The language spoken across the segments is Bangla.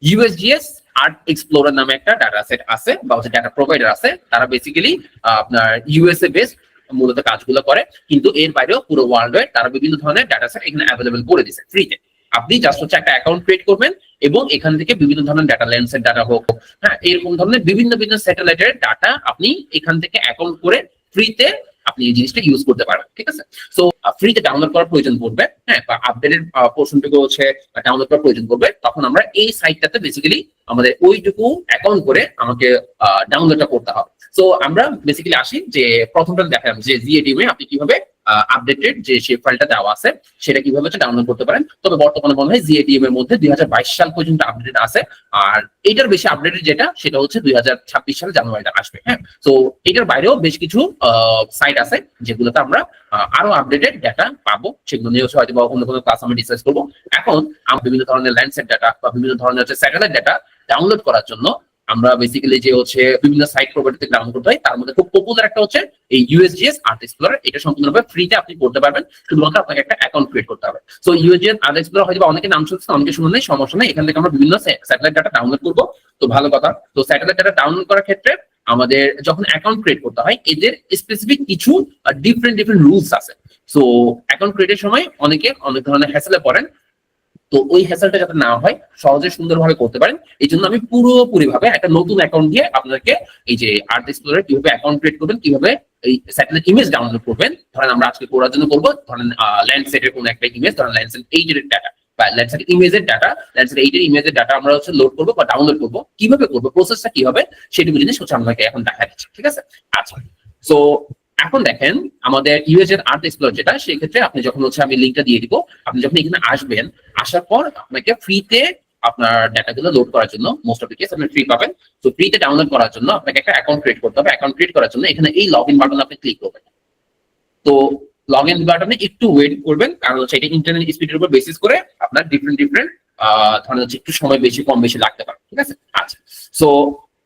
ইউএসজিএস আর্ট এক্সপ্লোরার নামে একটা ডাটা সেট আছে বা হচ্ছে ডাটা প্রোভাইডার আছে, তারা বেসিক্যালি আপনার ইউএসএ বেসড মূলত কাজগুলো করে, কিন্তু এর বাইরেও পুরো ওয়ার্ল্ড ওয়াইড তারা বিভিন্ন ধরনের ডাটা সেট এখানে অ্যাভেলেবল করে দিচ্ছে ফ্রিতে। আপনি জাস্ট হচ্ছে একটা অ্যাকাউন্ট ক্রিয়েট করবেন এবং এখান থেকে বিভিন্ন ধরনের ডাটা, লেন্সের ডাটা হোক, হ্যাঁ, এরকম ধরনের বিভিন্ন বিভিন্ন স্যাটেলাইটের ডাটা আপনি এখান থেকে অ্যাকাউন্ট করে ফ্রিতে আপনি এই জিনিসটা ইউজ করতে পারবেন। ঠিক আছে, সো ফ্রিতে ডাউনলোড করার প্রয়োজন পড়বে, হ্যাঁ, বা আপডেটেড পোর্শনটুকু হচ্ছে ডাউনলোড করার প্রয়োজন পড়বে, তখন আমরা এই সাইটটাতে বেসিক্যালি আমাদের ওইটুকু অ্যাকাউন্ট করে আমাকে ডাউনলোডটা করতে হবে। সো আমরা বেসিক্যালি আসি যে প্রথমটা দেখালাম যে জিএডিএম এ আপনি কিভাবে আপডেটেড যে শেপ ফাইলটা দেওয়া আছে সেটা কিভাবে ডাউনলোড করতে পারেন। তবে বর্তমানে মনে হয় জিএডিএম এর মধ্যে 2022 সাল পর্যন্ত আপডেটেড আছে, আর এটার বেশি আপডেটেড যেটা সেটা হচ্ছে 2026 সালে জানুয়ারিতে আসবে। হ্যাঁ, তো এটার বাইরেও বেশ কিছু সাইট আছে যেগুলোতে আমরা আরো আপডেটেড ডাটা পাবো, সেগুলো নিয়ে হয়তো অন্য কোনো ক্লাস আমরা ডিসকাস করবো। এখন আমরা বিভিন্ন ধরনের ল্যান্ডসেট ডাটা বা বিভিন্ন ধরনের হচ্ছে স্যাটেলাইট ডাটা ডাউনলোড করার জন্য আমরা বেসিক্যালি যে হচ্ছে বিভিন্ন সাইট প্রোভাইডার থেকে ডাউনলোড করতে হয়, তার মধ্যে খুব পপুলার একটা হচ্ছে এই ইউএসজিএস আর্ট এক্সপ্লোরার। এটা সম্পূর্ণভাবে ফ্রিতে আপনি করতে পারবেন, শুধুমাত্র আপনাকে একটা অ্যাকাউন্ট ক্রিয়েট করতে হবে। সো ইউএসজিএস আর্ট এক্সপ্লোরার হয়তো অনেকে নাম শুনছেন, অনেকে শুনুন নাই, সমস্যা নেই, এখান থেকে আমরা বিভিন্ন স্যাটেলাইট ডাটা ডাউনলোড করবো। তো ভালো কথা, তো স্যাটেলাইট ডাটা ডাউনলোড করার ক্ষেত্রে আমাদের যখন অ্যাকাউন্ট ক্রিয়েট করতে হয় এদের স্পেসিফিক কিছু ডিফারেন্ট রুলস আছে। সো অ্যাকাউন্ট ক্রিয়েটের সময় অনেকে অনেক ধরনের হ্যাসেলে পড়েন, তো ওই হ্যাসেলটা যাতে না হয়, সহজে সুন্দরভাবে করতে পারেন, এই জন্য আমি পুরোপুরি ভাবে একটা নতুন অ্যাকাউন্ট দিয়ে আপনাদেরকে এই যে আর্ট এক্সপ্লোরার কিভাবে অ্যাকাউন্ট ক্রিয়েট করবেন, কিভাবে এই স্যাটেলাইট ইমেজ ডাউনলোড করবেন, ধরেন আমরা আজকে করার জন্য করবো, ধরেন ল্যান্ডসেটের কোনো একটা ইমেজ, ধরেন ল্যান্ডসেট 8 এর ডাটা বা ল্যান্ডসেট ইমেজের ডাটা, ল্যান্ডসেট 8 এর ইমেজের ডাটা আমরা হচ্ছে লোড করবো বা ডাউনলোড করবো, কিভাবে করবো, প্রসেসটা কি হবে সেটুকু জিনিস হচ্ছে আপনাকে এখন দেখা দিচ্ছি। ঠিক আছে, আচ্ছা, সো এখন দেখেন আমাদের ইউএসএর আর্ট এক্সপ্লোরার যেটা, সেই ক্ষেত্রে আপনি যখন হচ্ছে আমি লিঙ্কটা দিয়ে দিব, আপনি যখন এখানে আসবেন, আসার পর আপনাকে ফ্রিতে আপনার ডাটাগুলো লোড করার জন্য মোস্ট অফ দ্য কেস আপনি ফ্রি পাবেন। তো ফ্রিতে ডাউনলোড করার জন্য আপনাকে একটা অ্যাকাউন্ট ক্রিয়েট করতে হবে। অ্যাকাউন্ট ক্রিয়েট করার জন্য এখানে এই লগ ইন বাটনে আপনি ক্লিক করবেন। তো লগ ইন বাটনে একটু ওয়েট করবেন, কারণ হচ্ছে এটা ইন্টারনেট স্পিডের উপর বেসিস করে আপনার ডিফারেন্ট ধরেন হচ্ছে একটু সময় বেশি কম বেশি লাগতে পারে। ঠিক আছে, আচ্ছা, সো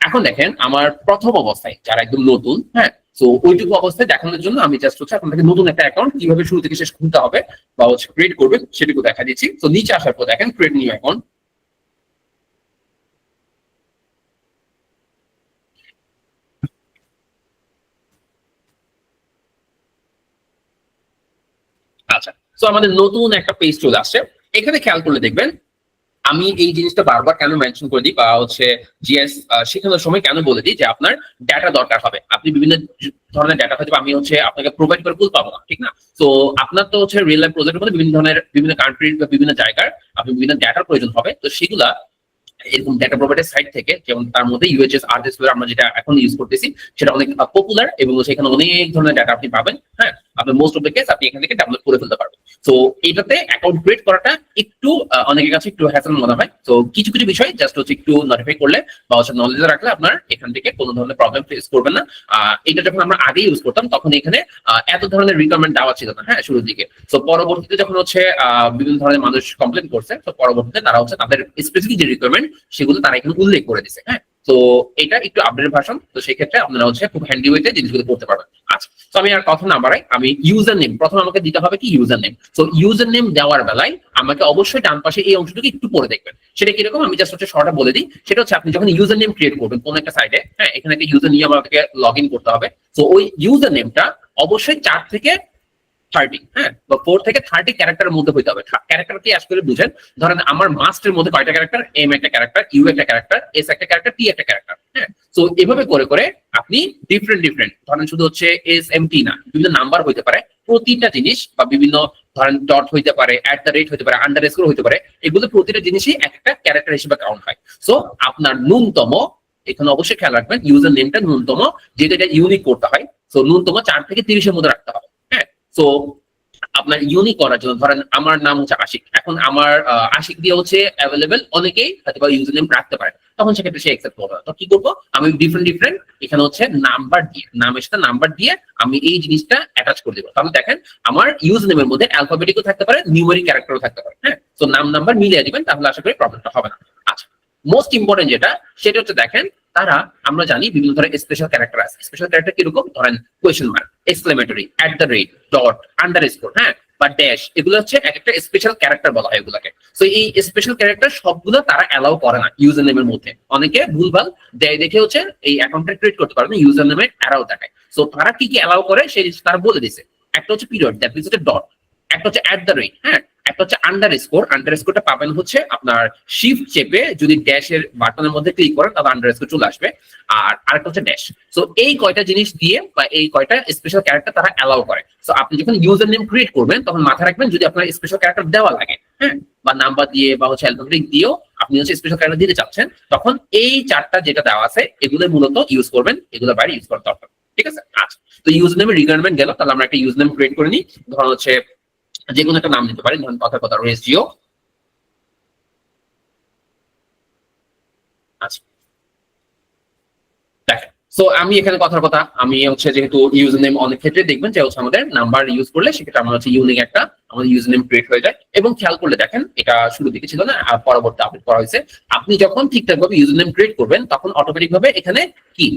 এখন দেখেন আমার প্রথম অবস্থায় যারা একদম নতুন, হ্যাঁ, তো ওইটুকু অবস্থায় দেখানোর জন্য আমি জাস্ট হচ্ছে আপনাকে নতুন একটা অ্যাকাউন্ট কিভাবে শুরু থেকে শেষ খুলতে হবে বা হচ্ছে ক্রিয়েট করবেন সেটুকু দেখা দিচ্ছি। তো নিচে আসার পর দেখেন ক্রিয়েট নিউ অ্যাকাউন্ট। আচ্ছা, তো আমাদের নতুন একটা পেজ চলে আসছে। এখানে খেয়াল করলে দেখবেন আমি এই জিনিসটা বারবার কেন মেনশন করে দিই বা হচ্ছে জিএস শেখানোর সময় কেন বলে দিই যে আপনার ডাটা দরকার হবে। আপনি বিভিন্ন ধরনের ডাটা হয়তো আমি হচ্ছে আপনাকে প্রোভাইড করে বলতে পারবো না, ঠিক না? তো আপনার তো হচ্ছে রিয়েল লাইফ প্রজেক্টের মধ্যে বিভিন্ন ধরনের বিভিন্ন কান্ট্রির বা বিভিন্ন জায়গার আপনি বিভিন্ন ডাটার প্রয়োজন হবে। তো সেগুলা এরকম ডাটা প্রোভাইডার সাইট থেকে, যেমন তার মধ্যে ইউএইচএস আর্ট এক্সপ্লোরার আমরা যেটা এখন ইউজ করতেছি সেটা অনেক পপুলার এবং সেখানে অনেক ধরনের ডাটা আপনি পাবেন। হ্যাঁ, আপনি মোস্ট অফ দ্য কেস আপনি এখান থেকে ডাউনলোড করে ফেলতে পারবেন। তো এটাতে অ্যাকাউন্ট ক্রিয়েট করাটা একটু অনেকের কাছে একটু হ্যাসেল মনে হয়। তো কিছু কিছু বিষয় জাস্ট হচ্ছে একটু নোটিফাই করলে বা হচ্ছে নলেজ রাখলে আপনার এখান থেকে কোনো ধরনের প্রবলেম ফেস করবেন না। এটা যখন আমরা আগে ইউজ করতাম তখন এখানে এত ধরনের রিকোয়ারমেন্ট দেওয়া ছিল না, হ্যাঁ, শুরুর দিকে। তো পরবর্তীতে যখন হচ্ছে বিভিন্ন ধরনের মানুষ কমপ্লেন করছে, তো পরবর্তীতে তারা হচ্ছে তাদের স্পেসিফিক যে রিকোয়ারমেন্ট সেগুলো তারা এখানে উল্লেখ করে দিছে। হ্যাঁ, তো এটা একটু আপডেটেড ভার্সন, তো সেই ক্ষেত্রে আপনারা হচ্ছে খুব হ্যান্ডি ওয়েতে জিনিসগুলো করতে পারবেন। আচ্ছা, তো আমি আর কথা না বাড়াই, আমি ইউজার নেম প্রথমে আমাকে দিতে হবে কি ইউজার নেম। তো ইউজার নেম দেওয়ার বেলায় আমাকে অবশ্যই ডান পাশে এই অংশটুকু একটু পড়ে দেখবেন। সেটা কিরকম আমি জাস্ট হচ্ছে শর্টটা বলে দিই। সেটা হচ্ছে আপনি যখন ইউজার নেম ক্রিয়েট করবেন কোন একটা সাইটে, হ্যাঁ, এখানে একটা ইউজার নিয়ে আমাকে লগ ইন করতে হবে। তো ওই ইউজার নেমটা অবশ্যই 4 থেকে 30, হ্যাঁ, বা 4 থেকে 30 ক্যারেক্টারের মধ্যে হইতে হবে। ক্যারেক্টার কি আসলে বুঝেন, ধরেন আমার মাস্টের মধ্যে কয়টা ক্যারেক্টার, এম একটা ক্যারেক্টার, ইউ একটা ক্যারেক্টার, এস একটা ক্যারেক্টার, টি একটা ক্যারেক্টার। হ্যাঁ, তো এভাবে করে করে আপনি ডিফারেন্ট ধরেন শুধু হচ্ছে এস এম টি না, বিভিন্ন নাম্বার হইতে পারে, প্রতিটা জিনিস বা বিভিন্ন ধরেন ডট হইতে পারে, @ হইতে পারে, আন্ডারস্কোর হইতে পারে, এগুলো প্রতিটা জিনিসই একটা ক্যারেক্টার হিসেবে কাউন্ট হয়। সো আপনার ন্যূনতম এখানে অবশ্যই খেয়াল রাখবেন ইউজার নেমটা ন্যূনতম, যেটা এটা ইউনিক করতে হয়, সো ন্যূনতম 4 থেকে 30-এর মধ্যে রাখতে হবে। হ্যাঁ, তো আপনার ইউনিক করার জন্য ধরেন আমার নাম হচ্ছে আশিক, এখন আমার আশিক দিয়ে হচ্ছে অ্যাভেলেবেল অনেকেই হয়তো বা ইউজার নেম রাখতে পারে, তখন সেক্ষেত্রে সে অ্যাকসেপ্ট করবে। তো কি করবো, আমি ডিফারেন্ট এখানে হচ্ছে নাম্বার দিয়ে, নামের সাথে নাম্বার দিয়ে আমি এই জিনিসটা অ্যাটাচ করে দেবো। তাহলে দেখেন আমার ইউজার নেমের মধ্যে অ্যালফাবেটিকও থাকতে পারে, নিউমেরিক ক্যারেক্টারও থাকতে পারে। হ্যাঁ, তো নাম নাম্বার মিলিয়ে দিবেন, তাহলে আশা করি প্রবলেমটা হবে না। আচ্ছা, মোস্ট ইম্পর্টেন্ট যেটা সেটা হচ্ছে দেখেন তারা আমরা জানি বিভিন্ন ধরনের স্পেশাল ক্যারেক্টার আছে। স্পেশাল ক্যারেক্টার কিরকম, ধরেন question mark, exclamatory, @ dot, underscore, হ্যাঁ, বা ড্যাশ, এগুলো হচ্ছে এক একটা স্পেশাল ক্যারেক্টার বলা হয় এগুলোকে। তো এই স্পেশাল ক্যারেক্টার সবগুলো তারা অ্যালাউ করে না ইউজার নেমের মধ্যে। অনেকে ভুলভাল দেয় দেখে হচ্ছে এই অ্যাকাউন্টটা ক্রিয়েট করতে পারে না, ইউজার নেমের অ্যালাউ দেখায়। তো তারা কি কি অ্যালাউ করে সেই জিনিস তারা বলে দিছে। একটা হচ্ছে পিরিয়ড, দ্যাট মিনস হচ্ছে ডট। একটা হচ্ছে অ্যাট দ্য রেট, হ্যাঁ। একটা হচ্ছে আন্ডারস্কোর, আন্ডারস্কোরটা পাবেন হচ্ছে আপনার শিফট চেপে যদি ড্যাশের বাটনের মধ্যে ক্লিক করেন তাহলে আন্ডারস্কোর চলে আসবে। আর আরেকটা হচ্ছে ড্যাশ। সো এই কয়টা জিনিস দিয়ে বা এই কয়টা স্পেশাল ক্যারেক্টার তারা অ্যালাউ করে। সো আপনি যখন ইউজার নেম ক্রিয়েট করবেন তখন মাথায় রাখবেন যদি আপনার স্পেশাল ক্যারেক্টার দেওয়া লাগে, হ্যাঁ, বা নাম্বার দিয়ে বা হচ্ছে অ্যালফাবেটিক দিয়েও আপনি হচ্ছে স্পেশাল ক্যারেক্টার দিতে চাচ্ছেন, তখন এই চারটা যেটা দেওয়া আছে এগুলো মূলত ইউজ করবেন, এগুলো বাইরে ইউজ করার দরকার। ঠিক আছে, আচ্ছা। তো ইউজার নেমের রিকোয়ারমেন্ট গেল, তাহলে আমরা একটা ইউজার নেম ক্রিয়েট করে নিই। ধরুন হচ্ছে যে কোনো একটা নাম নিতে পারি, ধরুন কথার কথা রেজিও। আচ্ছা, দেখেন। সো আমি এখানে কথার কথা আমি হচ্ছে যেহেতু ইউজার নেম অনেক ক্ষেত্রে দেখবেন যে হচ্ছে আমাদের নাম্বার ইউজ করলে সেক্ষেত্রে আমার হচ্ছে ইউনিক একটা আমাদের ইউজার নেম ক্রিয়েট হয়ে যায়। এবং খেয়াল করলে দেখেন এটা শুরুর দিকে ছিল না, আর পরবর্তী আপডেট করা হয়েছে। আপনি যখন ঠিকঠাক ভাবে ইউজার নেম ক্রিয়েট করবেন তখন অটোমেটিক ভাবে এখানে কি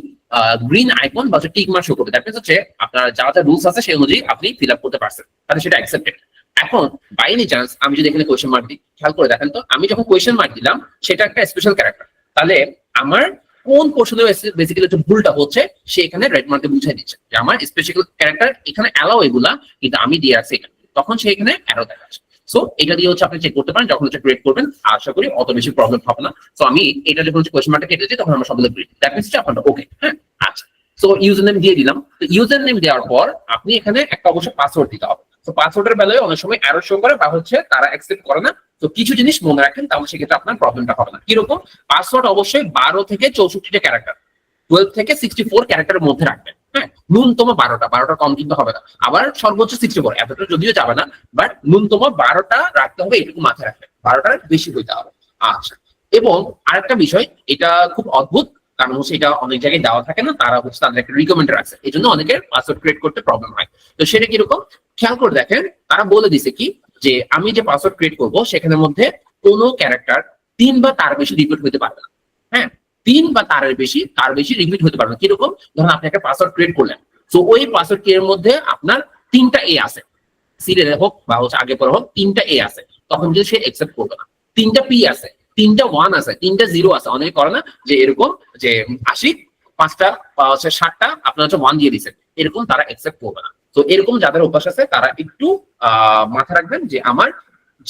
গ্রিন আইকন বা টিক মার্ক শো করবে। দ্যাট মিন্স হচ্ছে আপনার যা যা রুলস আছে সেই অনুযায়ী আপনি ফিল আপ করতে পারছেন, তাহলে সেটা অ্যাকসেপ্টেড। এখন বাই এনি চান্স আমি যদি এখানে কোয়েশ্চেন মার্ক দিই, খেয়াল করে দেখেন তো আমি যখন কোয়েশ্চেন মার্ক দিলাম সেটা একটা স্পেশাল ক্যারেক্টার, তাহলে আমার কোন পোর্শনে বেসিক্যালি যে ভুলটা হচ্ছে সে এখানে রেড মার্কে বুঝাই দিচ্ছে যে আমার স্পেশাল ক্যারেক্টার এখানে অ্যালাউ এগুলা, কিন্তু আমি দিয়ে রাখছি এখানে, তখন সে এখানে অ্যারো দেখাচ্ছে। সো এটা দিয়ে হচ্ছে আপনি চেক করতে পারেন যখন হচ্ছে ক্রিয়েট করবেন, আশা করি অত বেশি প্রবলেম হবে না। সো আমি এটা যখন হচ্ছে কোয়েশ্চেন মার্কটা কেটেছি তখন আমরা সবগুলো ক্রিয়েট, দ্যাট মিন্স আপনারা ওকে, হ্যাঁ, আচ্ছা। সো ইউজার নেম দিয়ে দিলাম। তো ইউজার নেম দেওয়ার পর আপনি এখানে একটা অবশ্যই পাসওয়ার্ড দিতে হবে। তো পাসওয়ার্ডের বেলায় অনেক সময় অ্যারো শো করে বা হচ্ছে তারা অ্যাকসেপ্ট করে না। তো কিছু জিনিস মনে রাখেন, তাহলে সেক্ষেত্রে আপনার প্রবলেমটা হবে না। কিরকম? পাসওয়ার্ড অবশ্যই 12 থেকে 64টা ক্যারেক্টার, 12 থেকে 64 ক্যারেক্টারের মধ্যে রাখবেন, হ্যাঁ। ন্যূনতম 12টা কম কিন্তু হবে না। আবার সর্বোচ্চ 64, এতটা যদিও যাবে না, বাট ন্যূনতম 12টা রাখতে হবে, এটুকু মাথায় রাখবেন। 12টার বেশি হইতে হবে। আচ্ছা। এবং আরেকটা বিষয়, এটা খুব অদ্ভুত, কারণ হচ্ছে এটা অনেক জায়গায় দেওয়া থাকে না, তারা হচ্ছে তাদের একটা রিকমেন্ড রাখছে, এই জন্য অনেকের পাসওয়ার্ড ক্রিয়েট করতে প্রবলেম হয়। তো সেটা কিরকম খেয়াল করে দেখেন, তারা বলে দিছে কি যে আমি যে পাসওয়ার্ড ক্রিয়েট করবো সেখানের মধ্যে কোনো ক্যারেক্টার 3 বা তার বেশি রিপিট হতে পারবে না, হ্যাঁ। 3 বা তার বেশি রিপিট হতে পারবে না। কিরকম? ধরুন আপনি একটা পাসওয়ার্ড ক্রিয়েট করলেন, তো ওই পাসওয়ার্ড এর মধ্যে আপনার 3টা এ আছে, সিরিয়ালে হোক বা হচ্ছে আগে পরে হোক, 3টা এ আছে, তখন কিন্তু সে একসেপ্ট করবে না। 3টা পি আছে, 3টা 1 আছে, 3টা 0 আছে, অনেকে করে না যে এরকম যে 80 5টা হচ্ছে 60টা আপনার হচ্ছে 1 দিয়ে দিচ্ছেন, এরকম তারা একসেপ্ট করবে না। তো এরকম যাদের অভ্যাস আছে তারা একটু মাথা রাখবেন যে আমার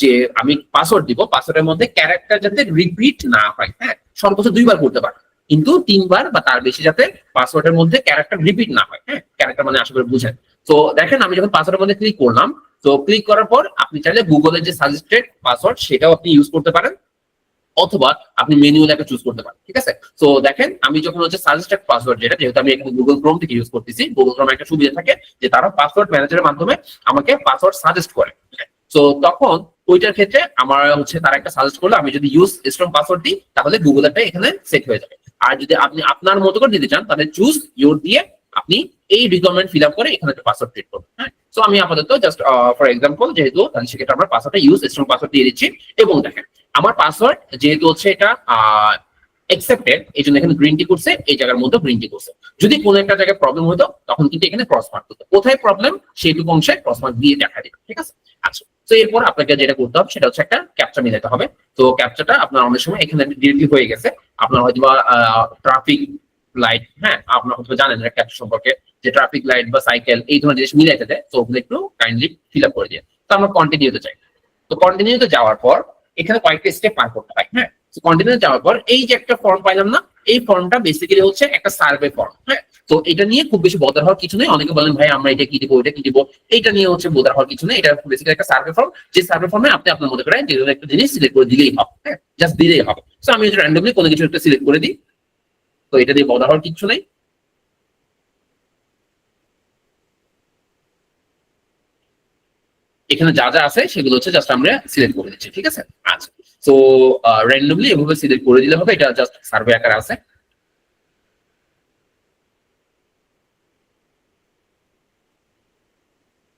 যে আমি পাসওয়ার্ড দিব, পাসওয়ার্ডের মধ্যে ক্যারেক্টার যাতে রিপিট না হয়, হ্যাঁ। সর্বোচ্চ 2বার করতে পারে, কিন্তু 3বার বা তার বেশি যাতে পাসওয়ার্ডের মধ্যে ক্যারেক্টার রিপিট না হয়, হ্যাঁ। ক্যারেক্টার মানে আশা করি বুঝেন। তো দেখেন আমি যখন পাসওয়ার্ডের মধ্যে ক্লিক করলাম, তো ক্লিক করার পর আপনি চাইলে গুগলের যে সাজেস্টেড পাসওয়ার্ড সেটাও আপনি ইউজ করতে পারেন, অথবা আপনি ম্যানুয়ালি একটা চুজ করতে পারেন। ঠিক আছে, তো দেখেন আমি যখন হচ্ছে সাজেস্টেড পাসওয়ার্ড, যেটা যেহেতু আমি এখানে গুগল ক্রোম থেকে ইউজ করতেছি, গুগল ক্রোম একটা সুবিধা থাকে যে তারা পাসওয়ার্ড ম্যানেজারের মাধ্যমে আমাকে পাসওয়ার্ড সাজেস্ট করে। তো তখন ওইটার ক্ষেত্রে আমার হচ্ছে তারা একটা সাজেস্ট করলে আমি যদি ইউজ স্ট্রং পাসওয়ার্ড দিই তাহলে গুগলেরটা এখানে সেট হয়ে যাবে। আর যদি আপনি আপনার মতো করে দিতে চান তাহলে চুজ ইউর দিয়ে আপনি এই রিকোয়ারমেন্ট ফিল আপ করে এখানে একটা পাসওয়ার্ড ক্রিয়েট করবেন, হ্যাঁ। সো আমি আপাতত জাস্ট ফর এক্সাম্পল যেহেতু তাহলে সেক্ষেত্রে আমরা পাসওয়ার্ডটা ইউজ স্ট্রং পাসওয়ার্ড দিয়ে দিচ্ছি। এবং দেখেন আমার পাসওয়ার্ড যেহেতু হচ্ছে এটা একসেপ্টেড, এই জন্য এখানে গ্রিন টি করছে, এই জায়গার মধ্যে গ্রিন টি করছে। যদি কোনো একটা জায়গায় প্রবলেম হতো তখন কিন্তু এখানে ক্রস মার্ক করতো, কোথায় প্রবলেম সেইটুকু অংশে ক্রস মার্ক দিয়ে দেখা দিবে। ঠিক আছে, আচ্ছা। তো এরপর আপনাকে যেটা করতে হবে সেটা হচ্ছে একটা ক্যাপচা মিলাতে হবে। তো ক্যাপচাটা আপনার অনেক সময় এখানে ডিরেক্টলি হয়ে গেছে, আপনার হয়তো বা ট্রাফিক লাইট, হ্যাঁ, আপনার হয়তো জানেন ক্যাপচা সম্পর্কে, যে ট্রাফিক লাইট বা সাইকেল এই ধরনের জিনিস মিলাইতে দেয়, তো ওগুলো একটু কাইন্ডলি ফিল আপ করে দিয়ে। তো আমরা কন্টিনিউতে চাই। তো কন্টিনিউতে যাওয়ার পর এখানে কয়েকটা স্টেপ পার করতে হয়, হ্যাঁ। কন্টিনিউ যাওয়ার পর এই যে একটা ফর্ম পাইলাম না, এই ফর্মটা বেসিক্যালি হচ্ছে একটা সার্ভে ফর্ম, হ্যাঁ। তো এটা নিয়ে খুব বেশি বদার হওয়ার কিছু নেই। অনেকে বলেন ভাই আমরা এটা কি দিব ওইটা কি দিব, এটা নিয়ে হচ্ছে বদার হওয়ার কিছু নেই। এটা বেসিক্যালি একটা সার্ভে ফর্ম, যে সার্ভে ফর্মে আপনি আপনার মধ্যে করে যে একটা জিনিস সিলেক্ট করে দিলেই হবে, হ্যাঁ, জাস্ট দিলেই হবে। সো আমি র্যান্ডমলি কোনো কিছু একটা সিলেক্ট করে দিই, তো এটা দিয়ে বদার হওয়ার কিছু নেই। এখানে যা যা আছে সেগুলো হচ্ছে জাস্ট আমরা সিলেক্ট করে দিচ্ছি। ঠিক আছে, আচ্ছা। তো র্যান্ডমলি এভাবে সিলেক্ট করে দিলে হবে, এটা জাস্ট সার্ভে আকারে আছে।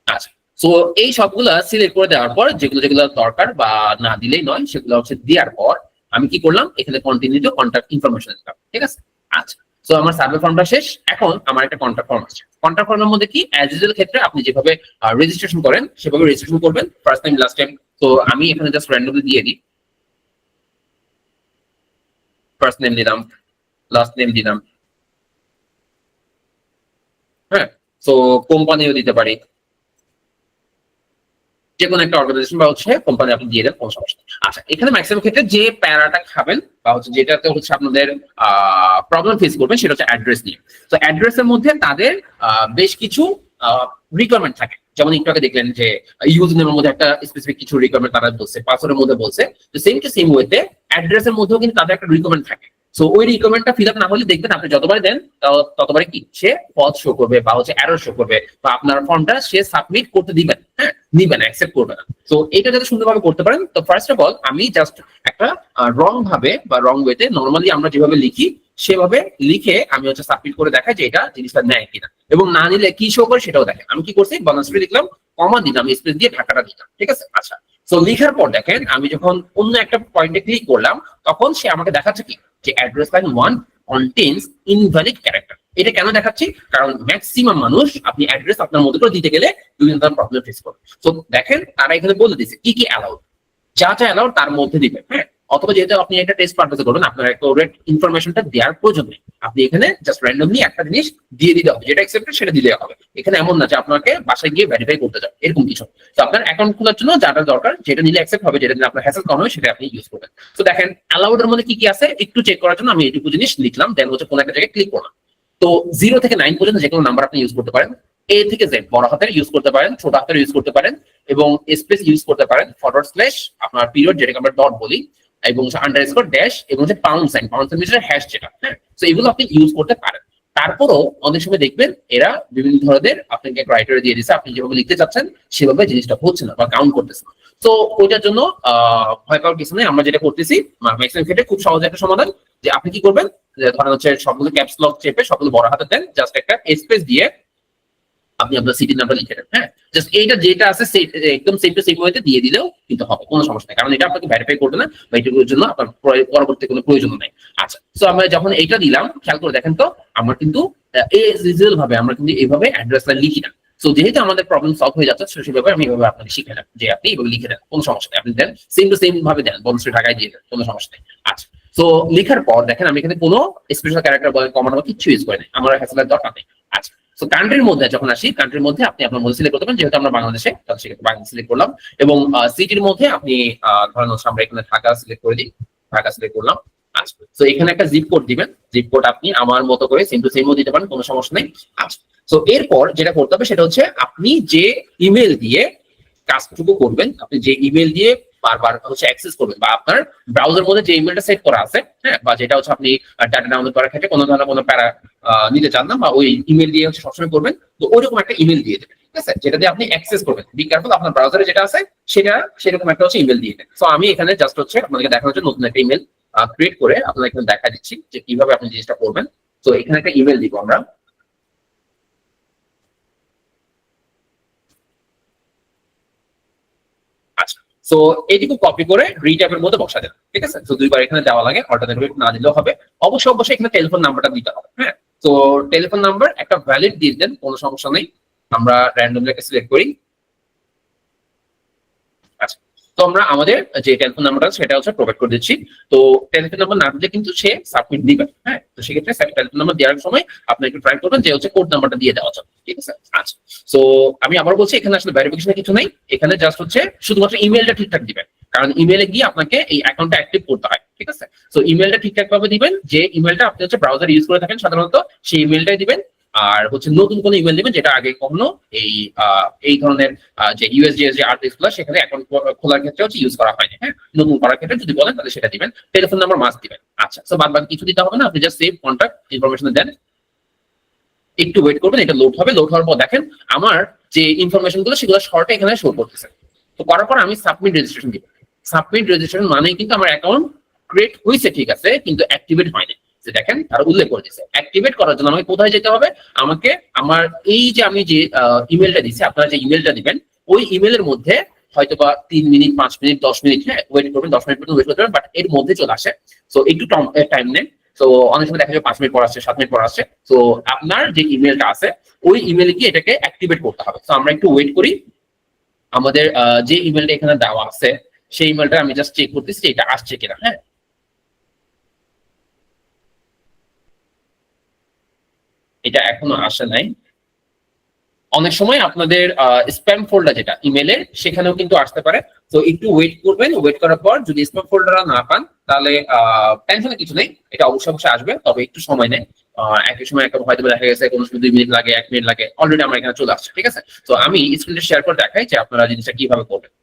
আচ্ছা, তো এই সবগুলা সিলেক্ট করে দেওয়ার পর যেগুলো যেগুলো দরকার বা না দিলেই নয় সেগুলো হচ্ছে দেওয়ার পর আমি কি করলাম, এখানে কন্টিনিউ টু কন্টাক্ট ইনফরমেশন দিলাম। ঠিক আছে, আচ্ছা। সো আমার সার্ভে ফর্মটা শেষ, এখন আমার একটা কন্ট্যাক্ট ফর্ম আছে। কন্ট্যাক্ট ফর্মের মধ্যে কি অ্যাজ ইউজুয়াল ক্ষেত্রে আপনি যেভাবে রেজিস্ট্রেশন করেন সেভাবে রেজিস্ট্রেশন করবেন, ফার্স্ট টাইম লাস্ট টাইম। তো আমি এখানে জাস্ট র্যান্ডমলি দিয়ে দিই, ফার্স্ট নেম দিলাম, লাস্ট নেম দিলাম, হ্যাঁ। সো কোম্পানিও দিতে পারি, যে কোনো একটা অর্গানাইজেশন বা হচ্ছে কোম্পানি আপনি দিয়ে দেন, কোনো সমস্যা নেই। আচ্ছা, এখানে ম্যাক্সিমাম ক্ষেত্রে যে প্যারাটা খাবেন বা হচ্ছে যেটাতে হচ্ছে আপনাদের প্রবলেম ফেস করবেন সেটা হচ্ছে অ্যাড্রেস নিয়ে। তো অ্যাড্রেসের মধ্যে তাদের বেশ কিছু রিকোয়ারমেন্ট থাকে, যেমন একটু আগে দেখলেন যে ইউজ নেমের মধ্যে একটা স্পেসিফিক কিছু রিকোয়ারমেন্ট তারা বলছে, পাসওয়ার্ডের মধ্যে বলছে। তো সেম টু সেম ওয়েতে অ্যাড্রেসের মধ্যেও কিন্তু তাদের একটা রিকোয়ারমেন্ট থাকে। সো ওই রিকোয়ারমেন্টটা ফিল আপ না হলে দেখবেন আপনি যতবার দেন ততবারই কি সে ফলস শো করবে বা হচ্ছে এরর শো করবে, বা আপনার ফর্মটা সে সাবমিট করতে দিবেন, হ্যাঁ, নিবে না, অ্যাকসেপ্ট করবে না। তো এটা যাতে সুন্দরভাবে করতে পারেন, তো ফার্স্ট অফ অল আমি জাস্ট একটা রং ভাবে বা রং ওয়েতে নর্মালি আমরা যেভাবে লিখি সেভাবে লিখে আমি হচ্ছে সাবমিট করে দেখাই যে এটা জিনিসটা নেয় কিনা, এবং না নিলে কি শো করে সেটাও দেখে। আমি কি করছি, বনাশ্রী লিখলাম, কমা দিলাম, স্পেস দিয়ে ঢাকাটা দিলাম, ঠিক আছে। আচ্ছা, তো লিখার পর দেখেন আমি যখন অন্য একটা পয়েন্টে ক্লিক করলাম তখন সে আমাকে দেখাচ্ছে কি যে address line 1 contains invalid character. এটা কেন দেখাচ্ছি, কারণ ম্যাক্সিমাম মানুষ আপনি অ্যাড্রেস আপনার মতো করে দিতে গেলে বিভিন্ন ধরনের প্রবলেম ফেস করবে। তো দেখেন তারা এখানে বলে দিচ্ছে কি কি অ্যালাউড, যা যা অ্যালাউড তার মধ্যে দিবেন, হ্যাঁ। অথবা যেহেতু আপনি একটা টেস্ট পারপাসে করবেন, আপনার অ্যাকুরেট ইনফরমেশনটা দেওয়ার প্রয়োজন নেই, আপনি এখানে জাস্ট র্যান্ডমলি একটা জিনিস দিয়ে দিতে হবে, যেটা অ্যাকসেপ্টেড সেটা দিলে হবে। এখানে এমন না যে আপনাকে বাসায় গিয়ে ভেরিফাই করতে যাবে, এরকম কিছু। তো আপনার অ্যাকাউন্ট খোলার জন্য যাটা দরকার, যেটা নিলে অ্যাকসেপ্ট হবে, যেটা নিলে আপনার হ্যাসেল কম হবে, সেটা আপনি ইউজ করবেন। তো দেখেন অ্যালাউড এর মধ্যে কি কি আছে একটু চেক করার জন্য আমি এইটুকু জিনিস লিখলাম, দেন হচ্ছে কোনো একটা জায়গায় ক্লিক করলাম। তো 0 থেকে 9 পর্যন্ত যে কোনো নাম্বার আপনি ইউজ করতে পারেন, এ থেকে জেড বড় হাতের ইউজ করতে পারেন, ছোট হাতের ইউজ করতে পারেন, এবং স্পেস ইউজ করতে পারেন, ফরওয়ার্ড স্ল্যাশ, আপনার পিরিয়ড যেটাকে আমরা ডট বলি, এবং আন্ডারস্কোর ড্যাশ, এবং হচ্ছে পাউন্ড সাইন মিটার হ্যাশ যেটা, হ্যাঁ। তো এগুলো আপনি ইউজ করতে পারেন। তারপরও অনেক সময় দেখবেন এরা বিভিন্ন ধরনের আপনাকে ক্রাইটেরিয়া দিয়ে দিচ্ছে, আপনি যেভাবে লিখতে চাচ্ছেন সেভাবে জিনিসটা হচ্ছে না বা কাউন্ট করতেছে না। তো ওইটার জন্য ভয় পাওয়ার কিছু নেই। আমরা যেটা করতেছি ম্যাক্সিমাম ক্ষেত্রে খুব সহজ একটা সমাধান, যে আপনি কি করবেন, ধরেন হচ্ছে সবগুলো ক্যাপস লক চেপে সবগুলো বড় হাতে দেন, জাস্ট একটা স্পেস দিয়ে আপনি আপনার সিটি নাম্বার লিখে দেন, হ্যাঁ। জাস্ট এইটা যেটা আছে একদম সেম টু সেম ওয়েতে দিয়ে দিলেও কিন্তু হবে, কোনো সমস্যা নেই, কারণ এটা আপনাকে ভেরিফাই করবে না বা এটুকুর জন্য আপনার পরবর্তী কোনো প্রয়োজন নেই। আচ্ছা, তো আমরা যখন এইটা দিলাম খেয়াল করে দেখেন তো আমরা কিন্তু ইউজুয়াল ভাবে আমরা কিন্তু এইভাবে অ্যাড্রেসটা লিখি না। তো যেহেতু আমাদের প্রবলেম সলভ হয়ে যাচ্ছে সেভাবে আমি এইভাবে আপনাকে শিখালাম যে আপনি এইভাবে লিখে দেন, কোনো সমস্যা নেই, আপনি দেন সেম টু সেম ভাবে দেন, বনশ্রী ঢাকায় দিয়ে দেন, কোনো সমস্যা নেই। আচ্ছা, তো লেখার পর দেখেন আমি এখানে কোনো স্পেশাল ক্যারেক্টার বলেন কমানো বা কিছু ইউজ করে নাই, আমার হ্যাসেলের দরকার নেই। আচ্ছা, তো কান্ট্রির মধ্যে যখন আসি, কান্ট্রির মধ্যে আপনি আপনার মধ্যে সিলেক্ট করতে পারেন, যেহেতু আমরা বাংলাদেশে তাহলে সেক্ষেত্রে বাংলাদেশ সিলেক্ট করলাম, এবং সিটির মধ্যে আপনি ধরেন হচ্ছে আমরা এখানে ঢাকা সিলেক্ট করে দিই, ঢাকা সিলেক্ট করলাম। আচ্ছা, তো এখানে একটা জিপ কোড দিবেন, জিপ কোড আপনি আমার মতো করে সেম টু সেমও দিতে পারেন, কোনো সমস্যা নেই। আচ্ছা, তো এরপর যেটা করতে হবে সেটা হচ্ছে আপনি যে ইমেল দিয়ে কাজটুকু করবেন, আপনি যে ইমেল দিয়ে বারবার হচ্ছে অ্যাক্সেস করবেন, বা আপনার ব্রাউজার মধ্যে যে ইমেলটা সেট করা আছে, হ্যাঁ, বা যেটা হচ্ছে আপনি ডাটা ডাউনলোড করার ক্ষেত্রে কোনো ধরনের কোনো প্যারা নিতে চান না, বা ওই ইমেল দিয়ে হচ্ছে সবসময় করবেন, তো ওইরকম একটা ইমেল দিয়ে দেবেন, ঠিক আছে, যেটা দিয়ে আপনি অ্যাক্সেস করবেন। বি কেয়ারফুল, আপনার ব্রাউজারে যেটা আছে সেটা সেরকম একটা হচ্ছে ইমেল দিয়ে দেন। তো আমি এখানে জাস্ট হচ্ছে আপনাদেরকে দেখানোর জন্য নতুন একটা ইমেল ক্রিয়েট করে আপনাদের এখানে দেখা দিচ্ছি যে কিভাবে আপনি জিনিসটা করবেন। তো এখানে একটা ইমেল দিব আমরা। আচ্ছা, তো এইটুকু কপি করে রিট্যাবের মধ্যে বসা দেন, ঠিক আছে। তো দুইবার এখানে দেওয়া লাগে, অল্টারনেটিভ না দিলেও হবে। অবশ্যই এখানে টেলিফোন নাম্বারটা দিতে হবে, হ্যাঁ। তো টেলিফোন নাম্বার একটা ভ্যালিড দিয়ে দেন, কোনো সমস্যা নেই। আমরা র্যান্ডমলি একটা সিলেক্ট করি। আচ্ছা, তো আমরা আমাদের যে টেলিফোন নাম্বারটা সেটা হচ্ছে প্রোভাইড করে দিচ্ছি। তো টেলিফোন নাম্বার না দিলে কিন্তু সে সাবমিট দিবে, হ্যাঁ। তো সেক্ষেত্রে টেলিফোন নাম্বার দেওয়ার সময় আপনি একটু ট্রাই করবেন যে হচ্ছে কোড নাম্বারটা দিয়ে দেওয়া যাবে, ঠিক আছে। আচ্ছা, তো আমি আবার বলছি এখানে আসলে ভেরিফিকেশনের কিছু নেই, এখানে জাস্ট হচ্ছে শুধুমাত্র ইমেলটা ঠিকঠাক দিবেন, কারণ ইমেলে গিয়ে আপনাকে এই অ্যাকাউন্টটা অ্যাক্টিভ করতে হয়, ঠিক আছে। তো ইমেলটা ঠিকঠাক ভাবে দিবেন, যে ইমেলটা আপনি হচ্ছে ব্রাউজার ইউজ করে থাকেন সাধারণত সেই ইমেলটাই দিবেন। আর হচ্ছে নতুন কোনো ইমেল দিবেন যেটা আগে কখনো এই ধরনের যে ইউএসডিএস যে আর্টিস্ট গুলো সেখানে অ্যাকাউন্ট খোলার ক্ষেত্রে হচ্ছে ইউজ করা হয়নি, হ্যাঁ। নতুন করার ক্ষেত্রে যদি বলেন তাহলে সেটা দিবেন, টেলিফোন নাম্বার মাস্ট দিবেন। আচ্ছা, তো বাদ বাকি কিছু দিতে হবে না, আপনি জাস্ট সেভ কন্টাক্ট ইনফরমেশন দেন, একটু ওয়েট করবেন, এটা লোড হবে। লোড হওয়ার পর দেখেন আমার যে ইনফরমেশন গুলো সেগুলো শর্টে এখানে শো করতেছে। তো করার পর আমি সাবমিট রেজিস্ট্রেশন দিব। সাবমিট রেজিস্ট্রেশন মানে কিন্তু আমার অ্যাকাউন্ট ক্রিয়েট হয়েছে, ঠিক আছে, কিন্তু অ্যাক্টিভেট হয়নি। যে দেখেন তারা উল্লেখ করে দিয়েছে অ্যাক্টিভেট করার জন্য আমাকে কোথায় যেতে হবে, আমাকে আমার এই যে আমি যে ইমেলটা দিচ্ছি, আপনারা যে ইমেলটা দিবেন ওই ইমেলের মধ্যে হয়তো বা 3 মিনিট 5 মিনিট 10 মিনিট, হ্যাঁ, ওয়েট করবেন, 10 মিনিট পর্যন্ত ওয়েট করতে পারবেন, বাট এর মধ্যে চলে আসে। তো একটু টাইম নেন। তো অনেক সময় দেখা যায় 5 মিনিট পর আসছে, 7 মিনিট পর আসছে। তো আপনার যে ইমেলটা আছে ওই ইমেলে গিয়ে এটাকে অ্যাক্টিভেট করতে হবে। তো আমরা একটু ওয়েট করি। আমাদের যে ইমেলটা এখানে দেওয়া আছে সেই ইমেলটা আমি জাস্ট চেক করতেছি যে এটা আসছে কিনা। হ্যাঁ, এটা এখনো আসে নাই। অনেক সময় আপনাদের স্প্যাম ফোল্ডার যেটা ইমেলের সেখানেও কিন্তু আসতে পারে। তো একটু ওয়েট করবেন, ওয়েট করার পর যদি স্প্যাম ফোল্ডার না পান তাহলে টেনশনের কিছু নেই, এটা অবশ্যই অবশ্যই আসবে, তবে একটু সময় নেয়। একই সময় একটা হয়তো দেখা গেছে কোনো সময় 2 মিনিট লাগে, 1 মিনিট লাগে, অলরেডি আমার এখানে চলে আসছে। ঠিক আছে, তো আমি স্ক্রিনটা শেয়ার করে দেখাই যে আপনারা জিনিসটা কিভাবে করবেন।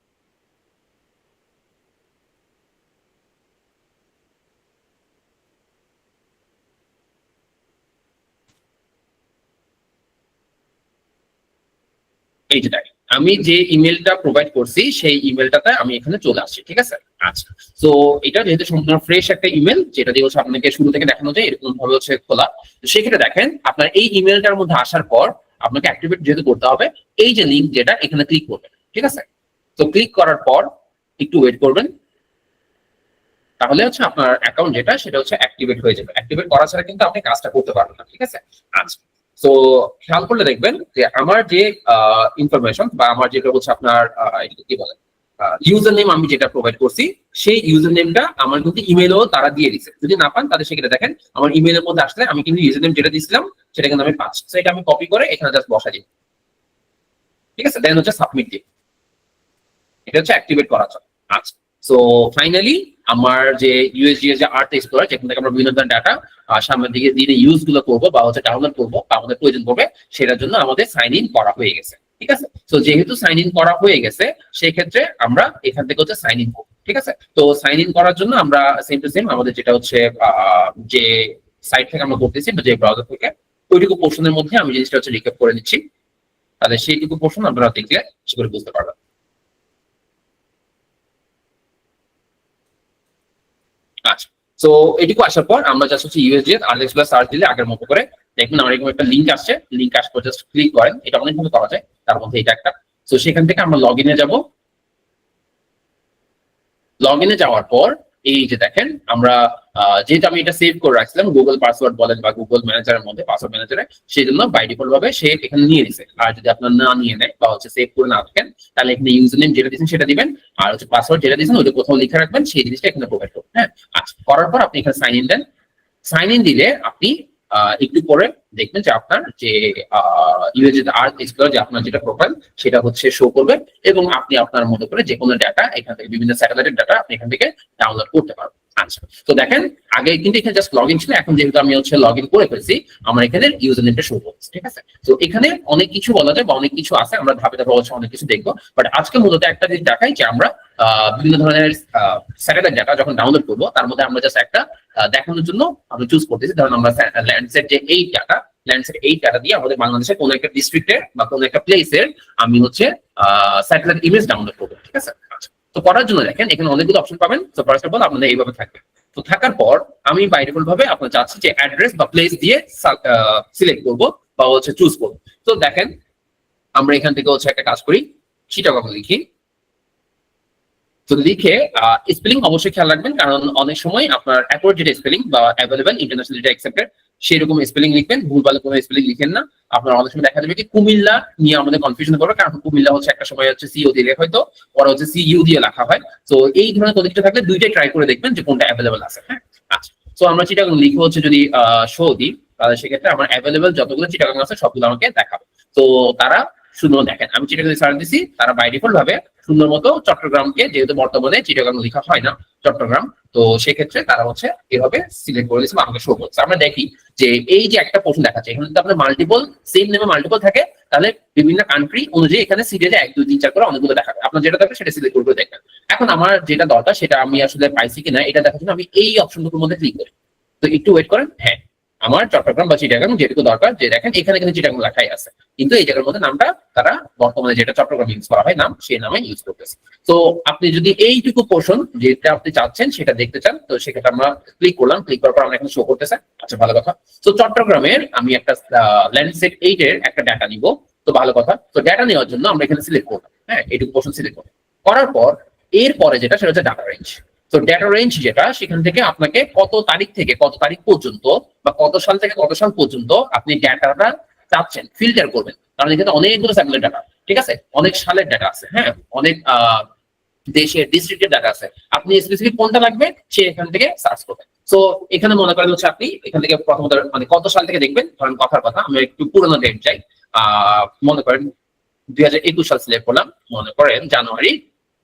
এই যে দেখেন, আমি যে ইমেলটা প্রোভাইড করছি সেই ইমেলটাতে আমি এখানে চলে আসছি। ঠিক আছে, আচ্ছা। তো এটা যেহেতু সম্পূর্ণ ফ্রেশ একটা ইমেল, যেটা দিয়ে হচ্ছে আপনাকে শুরু থেকে দেখানো যায় এরকম ভাবে হচ্ছে খোলা। তো সেক্ষেত্রে দেখেন আপনার এই ইমেলটার মধ্যে আসার পর আপনাকে অ্যাক্টিভেট যেহেতু করতে হবে, এই যে লিঙ্ক যেটা এখানে ক্লিক করবেন। ঠিক আছে, তো ক্লিক করার পর একটু ওয়েট করবেন, তাহলে হচ্ছে আপনার অ্যাকাউন্ট যেটা সেটা হচ্ছে অ্যাক্টিভেট হয়ে যাবে। অ্যাক্টিভেট করা ছাড়া কিন্তু আপনি কাজটা করতে পারবেন না। ঠিক আছে, আচ্ছা। তো খেয়াল করলে দেখবেন যে আমার যে ইনফরমেশন বা আমার যেটা হচ্ছে আপনার এটাকে কি বলে ইউজার নেম আমি যেটা প্রোভাইড করছি সেই ইউজার নেমটা আমার কিন্তু ইমেলও তারা দিয়ে দিচ্ছে। যদি না পান তাহলে সেক্ষেত্রে দেখেন আমার ইমেলের মধ্যে আসলে আমি কিন্তু ইউজার নেম যেটা দিয়েছিলাম সেটা কিন্তু আমি পাচ্ছি। তো এটা আমি কপি করে এখানে জাস্ট বসা দিই। ঠিক আছে, দেন হচ্ছে সাবমিট দিই। এটা হচ্ছে অ্যাক্টিভেট করা যায়। আচ্ছা, সো ফাইনালি আমার যে ইউএসজি যে আর্ট এক্সপ্লোরার যেখান থেকে আমরা বিভিন্ন ধরনের ডাটা সামনের দিকে দিনে ইউজ গুলো করবো বা হচ্ছে ডাউনলোড করবো বা আমাদের প্রয়োজন পড়বে সেটার জন্য আমাদের সাইন ইন করা হয়ে গেছে। ঠিক আছে, তো যেহেতু সাইন ইন করা হয়ে গেছে সেই ক্ষেত্রে আমরা এখান থেকে হচ্ছে সাইন ইন করবো। ঠিক আছে, তো সাইন ইন করার জন্য আমরা সেম টু সেম আমাদের যেটা হচ্ছে যে সাইট থেকে আমরা করতেছি বা যে ব্রাউজার থেকে ওইটুকু পোর্শনের মধ্যে আমি জিনিসটা হচ্ছে রিক্যাপ করে নিচ্ছি। তাহলে সেইটুকু পোর্শন আপনারা দেখলে সেগুলো বুঝতে পারবেন। আচ্ছা, তো এটুকু আসার পর আমরা জাস্ট হচ্ছে ইউএসডি আর এক্স সার্চ দিলে আগের মতো করে দেখবেন আমার এরকম একটা লিঙ্ক আসছে। লিঙ্ক আসার পর জাস্ট ক্লিক করেন, এটা অনেকভাবে করা যায়, তার মধ্যে এটা একটা। তো সেখান থেকে আমরা লগ ইনে যাবো। লগ ইনে যাওয়ার পর এই যে দেখেন আমরা যেহেতু আমি এটা সেভ করে রাখছিলাম গুগল পাসওয়ার্ড বলেন বা গুগল ম্যানেজারের মধ্যে পাসওয়ার্ড ম্যানেজারে, সেই জন্য বাই ডিফল্ট ভাবে সে এখানে নিয়ে নিছে। আর যদি আপনার না নিয়ে নেয় বা হচ্ছে সেভ করে না রাখেন তাহলে এখানে ইউজার নেম যেটা দিচ্ছেন সেটা দিবেন, আর হচ্ছে পাসওয়ার্ড যেটা দিচ্ছেন ওটা কোথাও লিখে রাখবেন, সেই জিনিসটা এখানে প্রোভাইড করবেন। হ্যাঁ, আচ্ছা, করার পর আপনি এখানে সাইন ইন দেন। সাইন ইন দিলে আপনি একটু পরে দেখবেন যে আপনার যে ইউএসজি আর্ট এক্সপ্লোরার যে আপনার যেটা প্রোফাইল সেটা হচ্ছে শো করবে এবং আপনি আপনার মতো করে যে কোনো ডাটা এখান থেকে বিভিন্ন স্যাটেলাইটের ডাটা আপনি এখান থেকে ডাউনলোড করতে পারবেন। আচ্ছা, তো দেখেন আগে কিন্তু এখানে জাস্ট লগ ইন ছিল, এখন যেহেতু আমি হচ্ছে লগ ইন করে ফেলছি আমার এখানে ইউজার নেমটা শো করছে। ঠিক আছে, তো এখানে অনেক কিছু বলা যায় বা অনেক কিছু আছে, আমরা ধাপে ধাপে অবশ্যই অনেক কিছু দেখবো, বাট আজকে মূলত একটা জিনিস দেখাই যে আমরা বিভিন্ন ধরনের স্যাটেলাইট ডাটা যখন ডাউনলোড করবো তার মধ্যে আমরা জাস্ট একটা দেখানোর জন্য আমরা চুজ করতেছি। ধরুন আমরা ল্যান্ডসেট যে এই ডাটা, ল্যান্ডসেট এই ডাটা দিয়ে আমাদের বাংলাদেশের কোনো একটা ডিস্ট্রিক্টের বা কোনো একটা প্লেসের আমি হচ্ছে স্যাটেলাইট ইমেজ ডাউনলোড করবো। ঠিক আছে, আচ্ছা, তো করার জন্য দেখেন এখানে অনেকগুলো অপশন পাবেন। তো ফার্স্ট অফ অল আপনাদের এইভাবে থাকবে। তো থাকার পর আমি বাই ডিফল্ট ভাবে আপনার চাচ্ছি যে অ্যাড্রেস বা প্লেস দিয়ে সিলেক্ট করবো বা হচ্ছে চুজ করবো। তো দেখেন আমরা এখান থেকে হচ্ছে একটা কাজ করি, চিটাগং লিখি। তো লিখে স্পেলিং অবশ্যই খেয়াল রাখবেন, কারণ অনেক সময় আপনার অ্যাকুরেট যেটা স্পেলিং বা অ্যাভেলেবল ইন্টারন্যাশনাল যেটা অ্যাকসেপ্টেড সেরকম স্পেলিং লিখবেন, ভুলভাল কোনো স্পেলিং লিখেন না। আপনার অনেক সময় দেখা যাবে কি কুমিল্লা নিয়ে আমাদের কনফিউশন করবে, কারণ কুমিল্লা হচ্ছে একটা সময় হচ্ছে সিও দিয়ে লেখা হয়তো পরে হচ্ছে সিইউ দিয়ে লেখা হয়। তো এই ধরনের কোনো কিছু থাকলে দুইটাই ট্রাই করে দেখবেন যে কোনটা অ্যাভেলেবল আছে। হ্যাঁ, আচ্ছা, তো আমরা চিটাগং লিখে হচ্ছে যদি শো দিই তাহলে সেক্ষেত্রে আমার অ্যাভেলেবল যতগুলো চিটাগং আছে সবগুলো আমাকে দেখাবে। তো তারা সুন্দর দেখেন আমি চিটাগং সার্চ দিছি, তারা বাই ডিফল্ট ভাবে সুন্দর মতো চট্টগ্রামকে, যেহেতু বর্তমানে চিটাগং লেখা হয় না চট্টগ্রাম, তো সেক্ষেত্রে তারা হচ্ছে এভাবে সিলেক্ট করে দিচ্ছে আমাকে শো করছে। আমরা দেখি যে এই যে একটা প্রশ্ন দেখাচ্ছে এখানে যদি আপনার মাল্টিপল সেম নেমে মাল্টিপল থাকে তাহলে বিভিন্ন কান্ট্রি অনুযায়ী এখানে সিরিয়ালে 1 2 3 4 করে অনেকগুলো দেখাবে। আপনার যেটা দরকার সেটা সিলেক্ট করে দেখবেন। এখন আমার যেটা দরকার সেটা আমি আসলে পাইছি কিনা এটা দেখার জন্য আমি এই অপশনগুলোর মধ্যে ক্লিক করি। তো একটু ওয়েট করেন। হ্যাঁ, আমার চট্টগ্রাম বা চিটাগাং যেটুকু দরকার, যে দেখেন এখানে কিন্তু চিটাগাং লেখাই আছে, কিন্তু এই জায়গার মধ্যে নামটা তারা বর্তমানে যেটা চট্টগ্রাম ইউজ করা হয় নাম সেই নামে ইউজ করতেছে। তো আপনি যদি এইটুকু পোর্শন যেটা আপনি চাচ্ছেন সেটা দেখতে চান তো সেক্ষেত্রে আমরা ক্লিক করলাম। ক্লিক করার পর আমরা এখানে শো করতেছে। আচ্ছা, ভালো কথা। তো চট্টগ্রামের আমি একটা ল্যান্ডসেট 8 এর একটা ডাটা নিব। তো ভালো কথা। তো ডাটা নেওয়ার জন্য আমরা এখানে সিলেক্ট করলাম। হ্যাঁ, এইটুকু পোর্শন সিলেক্ট করলাম। করার পর এরপরে যেটা সেটা হচ্ছে ডাটা রেঞ্জ। তো ডেটা রেঞ্জ যেটা, সেখান থেকে আপনাকে কত তারিখ থেকে কত তারিখ পর্যন্ত বা কত সাল থেকে কত সাল পর্যন্ত আপনি ডেটাটা চাচ্ছেন ফিল্টার করবেন, কারণ এখানে অনেকগুলো স্যাটেলাইট ডাটা, ঠিক আছে, অনেক সালের ডাটা আছে, হ্যাঁ, অনেক দেশের ডিস্ট্রিক্টের ডাটা আছে, আপনি স্পেসিফিক কোনটা লাগবে সে এখান থেকে সার্চ করবেন। সো এখানে মনে করেন হচ্ছে আপনি এখান থেকে প্রথমত মানে কত সাল থেকে দেখবেন, ধরেন কথার কথা আমি একটু পুরোনো ডেট চাই, মনে করেন 2021 সাল সিলেক্ট করলাম, মনে করেন জানুয়ারি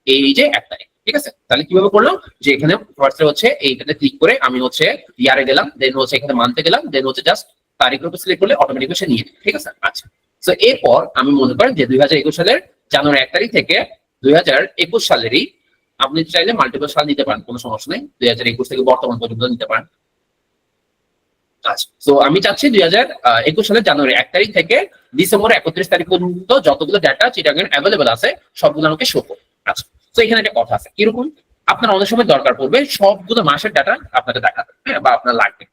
এই যে 1 তারিখ, ঠিক আছে। তাহলে কিভাবে করলাম, যে এখানে ফার্স্টে হচ্ছে এইটাতে ক্লিক করে আমি হচ্ছে ইয়ারে গেলাম, দেন হচ্ছে এখানে মান্থে গেলাম, দেন হচ্ছে জাস্ট তারিখের উপর সিলেক্ট করলে অটোমেটিক সে নিয়ে নেবে, ঠিক আছে। আচ্ছা, তো এরপর আমি মনে করেন যে 2021 সালের জানুয়ারি 1 তারিখ থেকে 2021 সালেরই আপনি চাইলে মাল্টিপল সাল নিতে পারেন, কোনো সমস্যা নেই, 2021 থেকে বর্তমান পর্যন্ত নিতে পারেন। আচ্ছা, তো আমি চাচ্ছি 2021 সালের জানুয়ারি 1 তারিখ থেকে ডিসেম্বর 31 তারিখ পর্যন্ত যতগুলো ডাটা চিটাগাং অ্যাভেলেবল আছে সবগুলো আমাকে শো করুন। আচ্ছা, তো এখানে একটা কথা আছে, কিরকম, আপনার অনেক সময় দরকার পড়বে সবগুলো মাসের ডাটা আপনাকে দেখাবে, হ্যাঁ, বা আপনার লাগবে।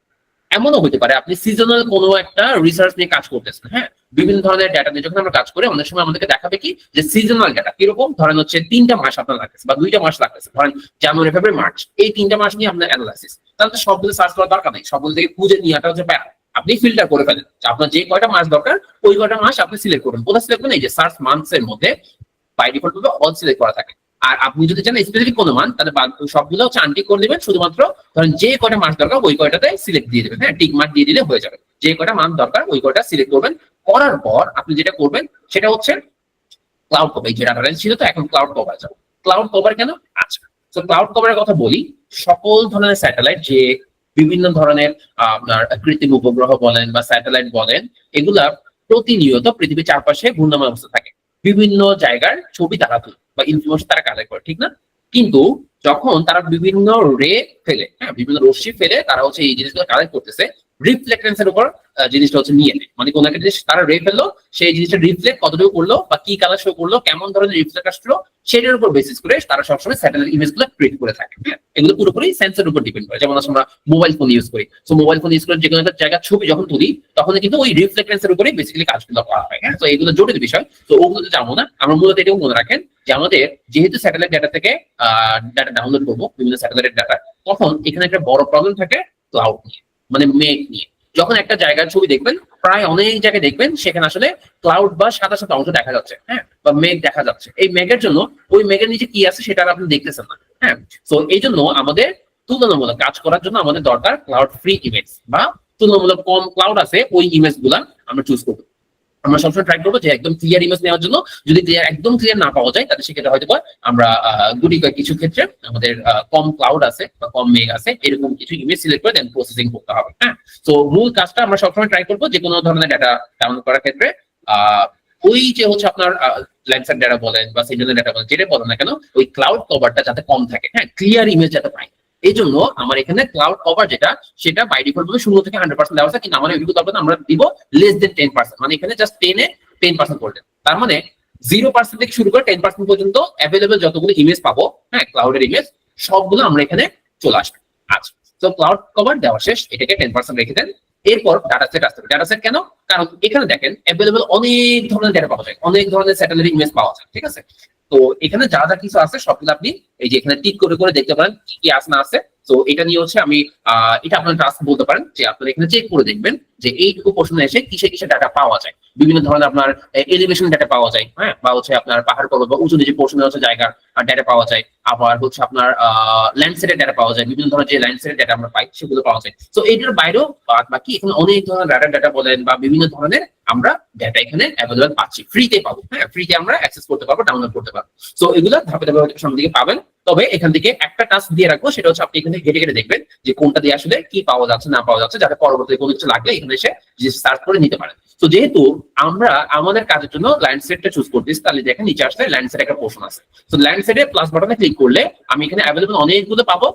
এমনও হতে পারে আপনি সিজনাল কোনো একটা রিসার্চ নিয়ে কাজ করতেছেন, হ্যাঁ, বিভিন্ন ধরনের ডাটা নিয়ে যখন আমরা কাজ করি অনেক সময় আমাদেরকে দেখাবে কি যে সিজনাল ডাটা কিরকম, ধরেন হচ্ছে 3টা মাস আপনার লাগতেছে বা 2টা মাস লাগতেছে, ধরেন জানুয়ারি ফেব্রুয়ারি মার্চ, এই 3টা মাস নিয়ে আপনার অ্যানালাইসিস, তাহলে তো সবগুলো সার্চ করার দরকার নেই, সবগুলো থেকে খুঁজে নিয়েটা হচ্ছে প্যারা, আপনি ফিল্টার করে ফেলেন আপনার যে কয়টা মাস দরকার ওই কয়টা মাস আপনি সিলেক্ট করুন। কোথায় সিলেক্ট করবেন, এই যে সার্চ মান্থস এর মধ্যে বাই ডিফল্ট ভাবে অল সিলেক্ট করা থাকে। আর আপনি যদি চান স্পেসিফিক কোনো মান, তাহলে সবগুলো হচ্ছে আনটিক করে দিবেন, শুধুমাত্র ধরেন যে কয়টা মাস দরকার ওই কয়টাতে সিলেক্ট দিয়ে দেবেন, হ্যাঁ, টিক মার্ক দিয়ে দিলে হয়ে যাবে। যে কয়টা মান দরকার ওই কয়টা সিলেক্ট করবেন, করার পর আপনি যেটা করবেন সেটা হচ্ছে ক্লাউড কভার, যে ডাটা রেঞ্জ ছিল তো এখন ক্লাউড কভার যাবে। ক্লাউড কভার কেন, আচ্ছা, তো ক্লাউড কভারের কথা বলি, সকল ধরনের স্যাটেলাইট যে বিভিন্ন ধরনের আপনার কৃত্রিম উপগ্রহ বলেন বা স্যাটেলাইট বলেন, এগুলা প্রতিনিয়ত পৃথিবীর চারপাশে ঘূর্ণায়মান অবস্থা থাকে, বিভিন্ন জায়গার ছবি তারা তুলে বা ইনফরমেশন তারা কালেক্ট করে, ঠিক না? কিন্তু যখন তারা বিভিন্ন রে ফেলে, হ্যাঁ, বিভিন্ন রশ্মি ফেলে তারা হচ্ছে এই জিনিসগুলো কালেক্ট করতেছে, রিফ্লেক্টেন্স এর উপর জিনিসটা হচ্ছে নিয়ে নেয়, মানে কোন একটা জিনিস তারা রে ফেললো, সেই জিনিসটা রিফ্লেক্ট কতটুকু করলো বা কি কালার শো করলো, কেমন ধরনের রিফ্লেক্ট আসলো, সেটার উপর বেসিস করে তারা সবসময় স্যাটেলাইট ইমেজ গুলো ক্রিয়েট করে থাকে, হ্যাঁ, এগুলো পুরোপুরি সেন্সরের উপর ডিপেন্ড করে। যেমন আমরা মোবাইল ফোন ইউজ করি, তো মোবাইল ফোন ইউজ করে যে কোনো একটা জায়গার ছবি যখন তুলি তখন কিন্তু ওই রিফ্লেক্টেন্স এর উপরেই বেসিক্যালি কাজগুলো করা হয়, হ্যাঁ। তো এগুলো জটিল বিষয়, তো ওগুলোতে যাবো না, আমরা মূলত এটাও মনে রাখেন যে আমাদের যেহেতু স্যাটেলাইট ডাটা থেকে ডাটা ডাউনলোড করবো বিভিন্ন স্যাটেলাইট ডাটা, তখন এখানে একটা বড় প্রবলেম থাকে ক্লাউড নিয়ে, মানে মেঘ নিয়ে। যখন একটা জায়গার ছবি দেখবেন, প্রায় অনেক জায়গায় দেখবেন সেখানে আসলে ক্লাউড বা সাদা সাদা অংশ দেখা যাচ্ছে, হ্যাঁ, বা মেঘ দেখা যাচ্ছে। এই মেঘের জন্য ওই মেঘের নিচে কি আছে সেটা আপনি দেখতেছেন না, হ্যাঁ। তো এই জন্য আমাদের তুলনামূলক কাজ করার জন্য আমাদের দরকার ক্লাউড ফ্রি ইমেজ বা তুলনামূলক কম ক্লাউড আছে ওই ইমেজ গুলা আমরা চুজ করবো। আমরা সবসময় ট্রাই করবো যে একদম ক্লিয়ার ইমেজ নেওয়ার জন্য, যদি একদম ক্লিয়ার না পাওয়া যায় তাহলে সেক্ষেত্রে হয়তো আমরা কিছু ক্ষেত্রে আমাদের কম ক্লাউড আছে বা কম মেঘ আছে এরকম কিছু ইমেজ সিলেক্ট করে দেন প্রসেসিং করতে হবে, হ্যাঁ। তো মূল কাজটা আমরা সবসময় ট্রাই করবো যে কোনো ধরনের ডাটা ডাউনলোড করার ক্ষেত্রে ওই যে হচ্ছে আপনার ল্যান্ডসার ডাটা বলেন বা সিগন্যাল ডাটা বলেন, যেটা বলেন না কেন, ওই ক্লাউড কভারটা যাতে কম থাকে, হ্যাঁ, ক্লিয়ার ইমেজ যাতে পাই। এই জন্য আমার এখানে ক্লাউড কভার যেটা সেটা বাই ডিফল্ট ভাবে 0 থেকে 100% দেওয়া আছে, কিন্তু আমার এটুকু দরকার আমরা দিব লেস দেন 10%, মানে এখানে জাস্ট 10% করলেন, তার মানে 0% থেকে শুরু করে 10% পর্যন্ত অ্যাভেলেবল যতগুলো ইমেজ পাবো, হ্যাঁ, ক্লাউডের ইমেজ সবগুলো আমরা এখানে চলে আসবে। আচ্ছা, তো ক্লাউড কভার দেওয়া শেষ, এটাকে 10% রেখে দেন। এরপর ডাটা সেট আসতে হবে। ডাটা সেট কেন, কারণ এখানে দেখেন অ্যাভেলেবল অনেক ধরনের ডাটা পাওয়া যায়, অনেক ধরনের স্যাটেলাইট ইমেজ পাওয়া যায়, ঠিক আছে। তো এখানে যা যা কিছু আছে সবগুলো আপনি এই যে এখানে টিক করে করে দেখতে পারেন কি কি আছে না আছে। তো এটা নিয়ে হচ্ছে আমি এটা আপনার টাস্ক বলতে পারেন যে আপনারা এখানে চেক করে দেখবেন যে এইটুকু প্রশ্নে এসে কিসে কিসে ডাটা পাওয়া যায়। বিভিন্ন ধরনের আপনার এলিভেশন ডাটা পাওয়া যায়, হ্যাঁ, বা হচ্ছে আপনার পাহাড় পর্বত বা উঁচু নিচু পোর্শনে হচ্ছে জায়গার ডাটা পাওয়া যায়। আবার হচ্ছে আপনার ল্যান্ডসেটের ডাটা পাওয়া যায়, বিভিন্ন ধরনের যে ল্যান্ডসেটের ডাটা আমরা পাই সেগুলো পাওয়া যায়। তো এইটার বাইরেও বাকি এখানে অনেক ধরনের ডাটা বলেন বা বিভিন্ন ধরনের আমরা ডাটা এখানে অ্যাভেলেবল পাচ্ছি, ফ্রিতে পাবো, হ্যাঁ, ফ্রিতে আমরা অ্যাক্সেস করতে পারবো, ডাউনলোড করতে পারবো। তো এগুলো ধাপে ধাপে সামনের দিকে পাবেন। তবে এখান থেকে একটা টাস্ক দিয়ে রাখবো, সেটা হচ্ছে আপনি এখানে ঘেটে ঘেটে দেখবেন যে কোনটা দিয়ে আসলে কি পাওয়া যাচ্ছে না পাওয়া যাচ্ছে, যাতে পরবর্তীতে কোনো কিছু লাগলে এখানে এসে সার্চ করে নিতে পারেন। তো যেহেতু আমরা আমাদের কাজের জন্য ল্যান্ডসেটটা চুজ করতেছি, তাহলে দেখেন নিচে আসলে ল্যান্ডসেট একটা পোর্শন আছে। তো ল্যান্ডসেটে প্লাস বাটনে ক্লিক করলে আমি এখানে অ্যাভেলেবল অনেকগুলো পাবো।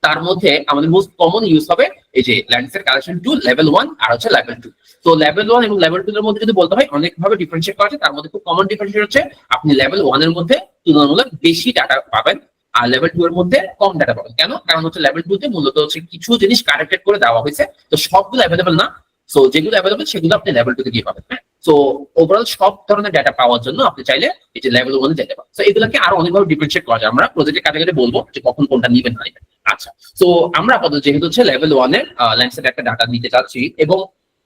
তার মধ্যে আমাদের মোস্ট কমন ইউজ হবে এই যে ল্যান্ডসেট কালেকশন 2 লেভেল 1 আর হচ্ছে লেভেল 2। তো লেভেল 1 এবং লেভেল 2 এর মধ্যে যদি বলতে হয় অনেক ভাবে ডিফারেন্সিয়েট করা আছে, তার মধ্যে খুব কমন ডিফারেন্সিয়েট হচ্ছে আপনি লেভেল 1 এর মধ্যে তুলনামূলক বেশি ডাটা পাবেন আর লেভেল 2 এর মধ্যে কম ডাটা পাবেন। কেন, কারণ হচ্ছে লেভেল 2 তে মূলত হচ্ছে কিছু জিনিস কারেক্টেড করে দেওয়া হয়েছে, তো সবগুলো অ্যাভেলেবল না। সো যেগুলো অ্যাভেলেবল সেগুলো আপনি লেভেল 2 তে গিয়ে পাবেন। হ্যাঁ, সো ওভারঅল সব ধরনের ডাটা পাওয়ার জন্য আপনি চাইলে এই যে লেভেল 1 যেতে পারেন। সো এগুলোকে আরো অনেকভাবে ডিফারেন্সিয়েট করা যায়, আমরা প্রজেক্টের কাছাকাছি বলবো যে কখন কোনটা নিবেন না নিবেন। আচ্ছা, সো আমরা আপাতত যেহেতু হচ্ছে লেভেল 1 এর ল্যান্ডসেট একটা ডাটা নিতে চাচ্ছি, এবং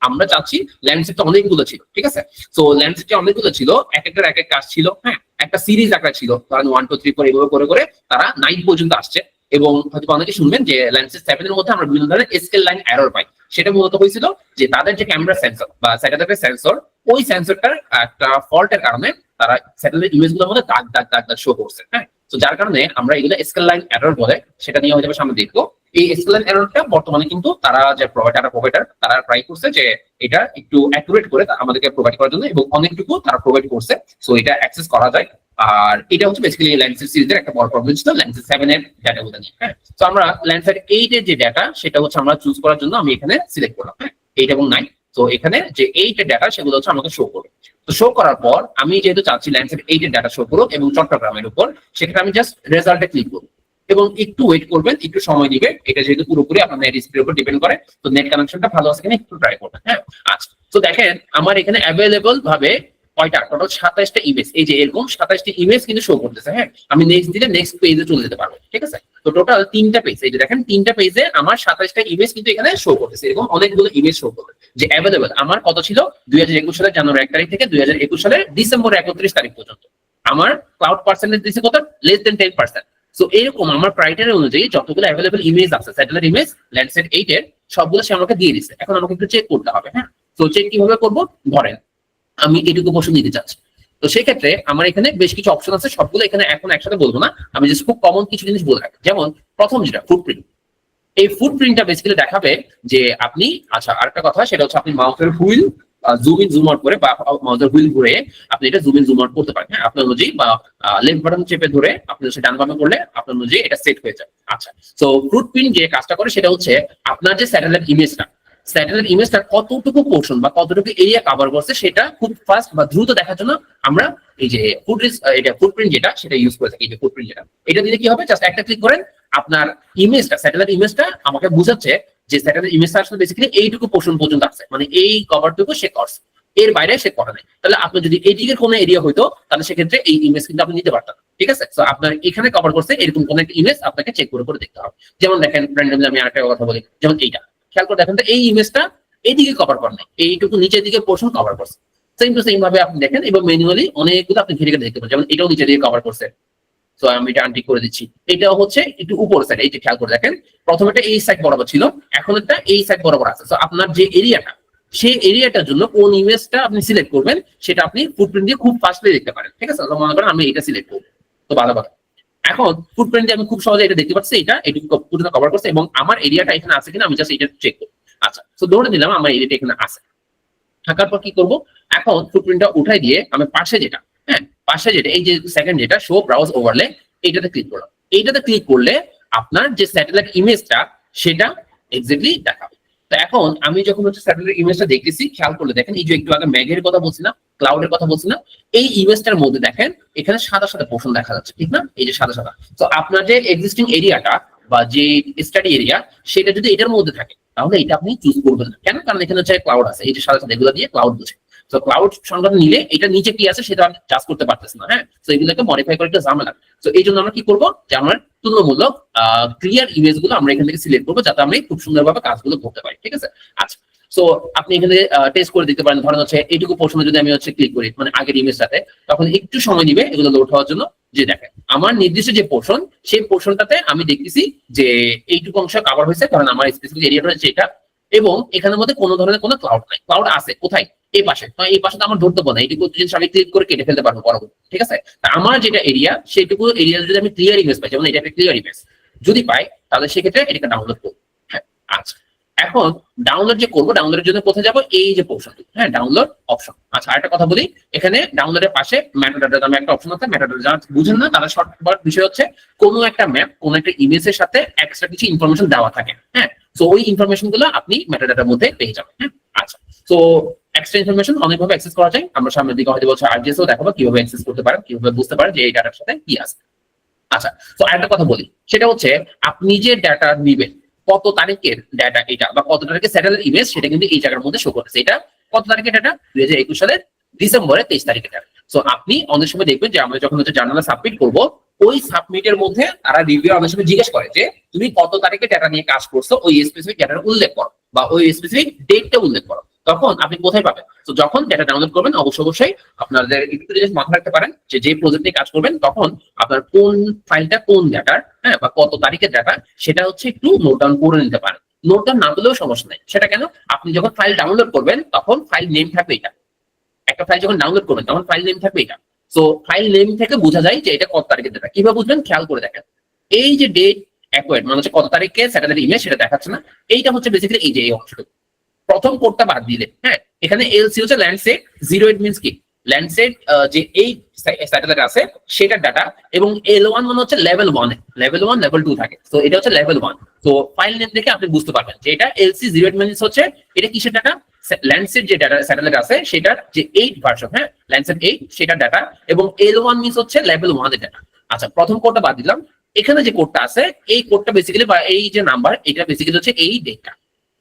আমরা চাচ্ছি ল্যান্ডসেট অনেকগুলো ছিল, ঠিক আছে। সো ল্যান্ডসেট অনেকগুলো ছিল, এক একটার এক এক কাজ ছিল। হ্যাঁ, একটা সিরিজ আকার ছিল, কারণ 1 2 3 4 এভাবে করে করে তারা 9 পর্যন্ত আসছে। এবং হয়তো অনেকে শুনবেন যে ল্যান্ডসেট 7 এর মধ্যে আমরা বিভিন্ন ধরনের স্কেল লাইন এরর পাই। সেটা মূলত হয়েছিল যে তাদের যে ক্যামেরা সেন্সর বা স্যাটেলাইটের সেন্সর, ওই সেন্সরটার একটা ফল্টের কারণে তারা স্যাটেলাইট ইমেজগুলোর মধ্যে দাগ দাগ দাগ দাগ শো করছে। হ্যাঁ, তো যার কারণে আমরা এগুলো স্কেল লাইন এরর বলে, সেটা নিয়ে হয়তো সামনে দেখবো। এই স্কেল লাইন এররটা বর্তমানে কিন্তু তারা যে প্রোভাইডার তারা ট্রাই করছে যে এটা একটু অ্যাকুরেট করে আমাদেরকে প্রোভাইড করার জন্য, এবং অনেকটুকু তারা প্রোভাইড করছে। সো এটা অ্যাক্সেস করা যায়। আর এটা হচ্ছে বেসিক্যালি ল্যান্ডসেট সিরিজের একটা বড় প্রবলেম ছিল ল্যান্ডসেট 7 এর ডাটাগুলো নিয়ে। হ্যাঁ, তো আমরা ল্যান্ডসেট 8 এর যে ডাটা সেটা হচ্ছে আমরা চুজ করার জন্য আমি এখানে সিলেক্ট করলাম। হ্যাঁ, 8 এবং 9। তো এখানে যে 8 এর ডাটা সেগুলো হচ্ছে আমাকে শো করবে। তো শো করার পর আমি যেহেতু চাচ্ছি ল্যান্ডসেট 8 এর ডাটা শো করুক এবং চট্টগ্রামের উপর, সেখানে আমি জাস্ট রেজাল্টে ক্লিক করব এবং একটু ওয়েট করবেন, একটু সময় দিবে। এটা যেহেতু পুরোপুরি আপনার নেট স্পিডের উপর ডিপেন্ড করে, তো নেট কানেকশনটা ভালো আছে কিনা একটু ট্রাই করবেন। হ্যাঁ, আচ্ছা, তো দেখেন আমার এখানে অ্যাভেলেবল ভাবে কয়টা, টোটাল 27টা ইমেজ, এই যে এরকম 27টা ইমেজ কিন্তু শো করতেছে। হ্যাঁ, আমি নেক্সট দিলে নেক্সট পেজে চলে যেতে পারবো, ঠিক আছে। তো টোটাল 3টা পেজ, এই যে দেখেন 3টা পেজে আমার 27টা ইমেজ কিন্তু এখানে শো করতেছে, এরকম অনেকগুলো ইমেজ শো করবে যে অ্যাভেলেবল। আমার কত ছিল 2021 সালের জানুয়ারি 1 তারিখ থেকে 2021 সালের ডিসেম্বর 31 তারিখ পর্যন্ত আমার ক্লাউড পার্সেন্টেজ দিচ্ছে কত, লেস দেন 10%। সো এরকম আমার ক্রাইটেরিয়া অনুযায়ী যতগুলো অ্যাভেলেবল ইমেজ আছে স্যাটেলাইট ইমেজ ল্যান্ডসেট 8 এর, সবগুলো সে আমাকে দিয়ে দিচ্ছে। এখন আমাকে একটু চেক করতে হবে। হ্যাঁ, তো চেক কিভাবে করবো, ধরেন আমি এটুকু পোর্শন দিতে চাচ্ছি। তো সেই ক্ষেত্রে আমার এখানে বেশ কিছু অপশন আছে, সবগুলো এখানে এখন একসাথে বলবো না, আমি জাস্ট খুব কমন কিছু জিনিস বলে রাখি। যেমন প্রথম যেটা ফুটপ্রিন্ট, এই ফুটপ্রিন্টটা বেসিক্যালি দেখাবে যে আপনি, আচ্ছা আরেকটা কথা সেটা হচ্ছে আপনি মাউসের wheel zoom in zoom out করে বা মাউসের হুইল ঘুরে আপনি এটা জুম ইন জুম আউট করতে পারেন। হ্যাঁ, আপনার অনুযায়ী, বা লেফট বাটন চেপে ধরে আপনি হচ্ছে ডান বামে করলে আপনার অনুযায়ী এটা সেট হয়ে যায়। আচ্ছা, তো ফুটপ্রিন্ট যে কাজটা করে সেটা হচ্ছে আপনার যে স্যাটেলাইট ইমেজটা কতটুকু পোর্শন বা কতটুকু এরিয়া কভার করছে সেটা খুব ফাস্ট বা দ্রুত দেখার জন্য আমরা এই যে ফুটপ্রিন্ট যেটা সেটা ইউজ করে থাকি। এই যে ফুটপ্রিন্ট যেটা, এটা দিলে কি হবে, জাস্ট একটা ক্লিক করেন, আপনার ইমেজটা, স্যাটেলাইট ইমেজটা আমাকে বোঝাচ্ছে যে স্যাটেলাইট ইমেজটা আসলে বেসিক্যালি এইটুকু পোর্শন পর্যন্ত আছে, মানে এই কভারটুকু সে করছে, এর বাইরে সে করে নাই। তাহলে আপনি যদি এইদিকের কোনো এরিয়া হইতো তাহলে সেক্ষেত্রে এই ইমেজ কিন্তু আপনি নিতে পারতেন, ঠিক আছে। তো আপনার এখানে কভার করছে এরকম কোন একটা ইমেজ আপনাকে চেক করে করে দেখতে হবে। যেমন দেখেন র্যান্ডমলি আমি আরেকটা কথা বলি, যেমন এইটা খেয়াল করে দেখেন তো, এই ইমেজটা এইদিকে কভার করে নাই, এইটুকু নিচের দিকে পোর্শন কভার করছে। সেম টু সেম ভাবে আপনি দেখেন এবং ম্যানুয়ালি অনেকগুলো আপনি ঘিরে ঘিরে দেখতে পারেন, যেমন এটাও নিচে দিকে কভার করছে। তো আমি এটা আনটিক করে দিচ্ছি, এটাও হচ্ছে একটু উপর সাইড, এই যে খেয়াল করে দেখেন প্রথমে এটা এই সাইড বরাবর ছিল, এখন এটা এই সাইড বরাবর আছে। তো আপনার যে এরিয়াটা, সেই এরিয়াটার জন্য কোন ইমেজটা আপনি সিলেক্ট করবেন সেটা আপনি ফুটপ্রিন্ট দিয়ে খুব ফাস্টলি দেখতে পারেন, ঠিক আছে। তো মনে করেন আমি এটা সিলেক্ট করবো, তো ভালো কথা। এখন ফুটপ্রিন্ট দিয়ে আমি খুব সহজে এটা দেখতে পাচ্ছি, এটা এটুকু পুরোটা কভার করছে এবং আমার এরিয়াটা এখানে আছে কিনা আমি জাস্ট এটা চেক করবো। আচ্ছা, তো ধরে নিলাম আমার এরিয়াটা এখানে আছে, থাকার পর কি করবো, এখন ফুটপ্রিন্টটা উঠাই দিয়ে আমি পাশে যেটা, হ্যাঁ পাশে যেটা এই যে সেকেন্ড যেটা শো ব্রাউজ ওভারলে, এইটাতে ক্লিক করলাম। এইটাতে ক্লিক করলে আপনার যে স্যাটেলাইট ইমেজটা সেটা এক্স্যাক্টলি দেখাবে। তো এখন আমি যখন হচ্ছে স্যাটেলাইট ইমেজটা দেখতেছি, খেয়াল করলে দেখেন এই যে একটু আগে মেঘের কথা বলছি না, ক্লাউডের কথা বলছি না, এই ইমেজটার মধ্যে দেখেন এখানে সাদা সাদা পোর্শন দেখা যাচ্ছে, ঠিক না, এই যে সাদা সাদা। তো আপনার যে এক্সিস্টিং এরিয়াটা বা যে স্টাডি এরিয়া সেটা যদি এটার মধ্যে থাকে তাহলে এটা আপনি চুজ করবেন না। কেন, কারণ এখানে হচ্ছে ক্লাউড আছে, এই যে সাদা সাদা এগুলো দিয়ে ক্লাউড বুঝে। তো ক্লাউড সংক্রান্ত নিলে এটা নিচে কি আছে সেটা আমি জাজ করতে পারতেছি না। হ্যাঁ, তো এগুলোকে মডিফাই করে একটা ঝামেলা। তো এই জন্য আমরা কি করবো, যে আমার তুলনামূলক ক্লিয়ার ইমেজ গুলো আমরা এখান থেকে সিলেক্ট করবো যাতে আমরা খুব সুন্দরভাবে কাজগুলো করতে পারি, ঠিক আছে। আচ্ছা, সো আপনি এখানে টেস্ট করে দিতে পারেন, ধরেন হচ্ছে এইটুকু পোর্শনে যদি আমি হচ্ছে ক্লিক করি মানে আগের ইমেজটাতে, তখন একটু সময় নিবে এগুলো লোড হওয়ার জন্য। যে দেখেন আমার নির্দিষ্ট যে পোর্শন, সেই পোর্শনটাতে আমি দেখতেছি যে এইটুকু অংশ কভার হয়েছে, কারণ আমার স্পেসিফিক এরিয়াটা হচ্ছে এটা, এবং এখানের মধ্যে কোনো ধরনের কোনো ক্লাউড নাই। ক্লাউড আছে কোথায়, এই পাশে। তো এই পাশে তো আমার ধরতে পারবো না, এইটুকু জিনিস আমি ক্লিক করে কেটে ফেলতে পারবো পরবর্তী, ঠিক আছে। তা আমার যেটা এরিয়া সেইটুকু এরিয়া যদি আমি ক্লিয়ার ইমেজ পাই, যেমন এটা একটা ক্লিয়ার ইমেজ যদি পাই, তাহলে সেক্ষেত্রে এটাকে ডাউনলোড করবো। হ্যাঁ, আচ্ছা, এখন ডাউনলোড যে করবো, ডাউনলোডের জন্য কোথায় যাবো, এই যে পোর্শন, হ্যাঁ ডাউনলোড অপশন। আচ্ছা, আরেকটা কথা বলি, এখানে ডাউনলোডের পাশে মেটাডাটা নামে একটা অপশন আছে। মেটাডাটা যারা বুঝেন না তারা শর্টকাট বিষয় হচ্ছে কোনো একটা ম্যাপ কোনো একটা ইমেজের সাথে এক্সট্রা কিছু ইনফরমেশন দেওয়া থাকে। হ্যাঁ, তো ওই ইনফরমেশন গুলো আপনি মেটাডাটার মধ্যে পেয়ে যাবেন। হ্যাঁ, আচ্ছা, তো এক্সট্রা ইনফরমেশন অনেকভাবে অ্যাক্সেস করা যায়। আমরা সামনের দিকে হয়তো বলছি আরজিএসও দেখাবো কিভাবে অ্যাক্সেস করতে পারেন, কিভাবে বুঝতে পারেন যে এই ডাটার সাথে কি আছে। আচ্ছা, তো আরেকটা কথা বলি, সেটা হচ্ছে আপনি যে ডাটা নিবেন কত তারিখের ডাটা এটা বা কত তারিখের স্যাটেলাইট ইমেজ সেটা কিন্তু এই জায়গার মধ্যে শো করতেছে। এটা কত তারিখের ডাটা? 2021 সালের ডিসেম্বরের 23 তারিখের ডাটা। সো আপনি অনেক সময় দেখবেন যে আমরা যখন হচ্ছে জার্নালে সাবমিট করব, ওই সাবমিটের মধ্যে তারা রিভিউ অনেক সময় জিজ্ঞেস করে যে তুমি কত তারিখে ডাটা নিয়ে কাজ করছো, ওই স্পেসিফিক ডাটার উল্লেখ করো বা ওই স্পেসিফিক ডেটটা উল্লেখ করো। তখন আপনি কোথায় পাবেন? তো যখন ডাটা ডাউনলোড করবেন অবশ্যই আপনাদের একটু যদি মাথায় রাখতে পারেন যে প্রজেক্ট নিয়ে কাজ করবেন তখন আপনার কোন ফাইলটা কোন ডাটার, হ্যাঁ, বা কত তারিখের ডাটা সেটা হচ্ছে একটু নোট ডাউন করে নিতে পারেন। নোট ডাউন না করলেও সমস্যা নেই। সেটা কেন? আপনি যখন ফাইল ডাউনলোড করবেন তখন ফাইল নেম থাকবে এটা। একটা ফাইল যখন ডাউনলোড করবেন তখন ফাইল নেম থাকবে এটা। সো ফাইল নেম থেকে বোঝা যায় যে এটা কত তারিখের ডাটা। কিভাবে বুঝবেন? খেয়াল করে দেখেন। এই যে ডেট অ্যাকোয়ার্ড মানে হচ্ছে কত তারিখে স্যাটেলাইট ইমেজ সেটা দেখাচ্ছে না, এইটা হচ্ছে বেসিক্যালি এই যে এই অংশটুকু। প্রথম কোডটা বাদ দিলে, হ্যাঁ, এখানে এলসি হচ্ছে ল্যান্ডসেট 08 মিন্স কি? ল্যান্ডসেট যে এই স্যাটেলাইট আছে সেটার ডাটা, এবং L1 মানে হচ্ছে লেভেল 1, লেভেল 1 লেভেল 2 থাকে। তো এটা হচ্ছে লেভেল 1। তো ফাইল নেম দেখে আপনি বুঝতে পারবেন যে এটা এলসি 08 মিন্স হচ্ছে এটা কিসের ডাটা? ল্যান্ডসেট যে ডাটা স্যাটেলাইট আছে সেটার যে 8 ভার্সন, হ্যাঁ, ল্যান্ডসেট 8 সেটার ডাটা, এবং L1 মিন্স হচ্ছে লেভেল 1 এর ডাটা। আচ্ছা, প্রথম কোডটা বাদ দিলাম। এখানে যে কোডটা আছে এই কোডটা বেসিক্যালি বা এই যে নাম্বার এটা বেসিক্যালি হচ্ছে এই ডেটটা।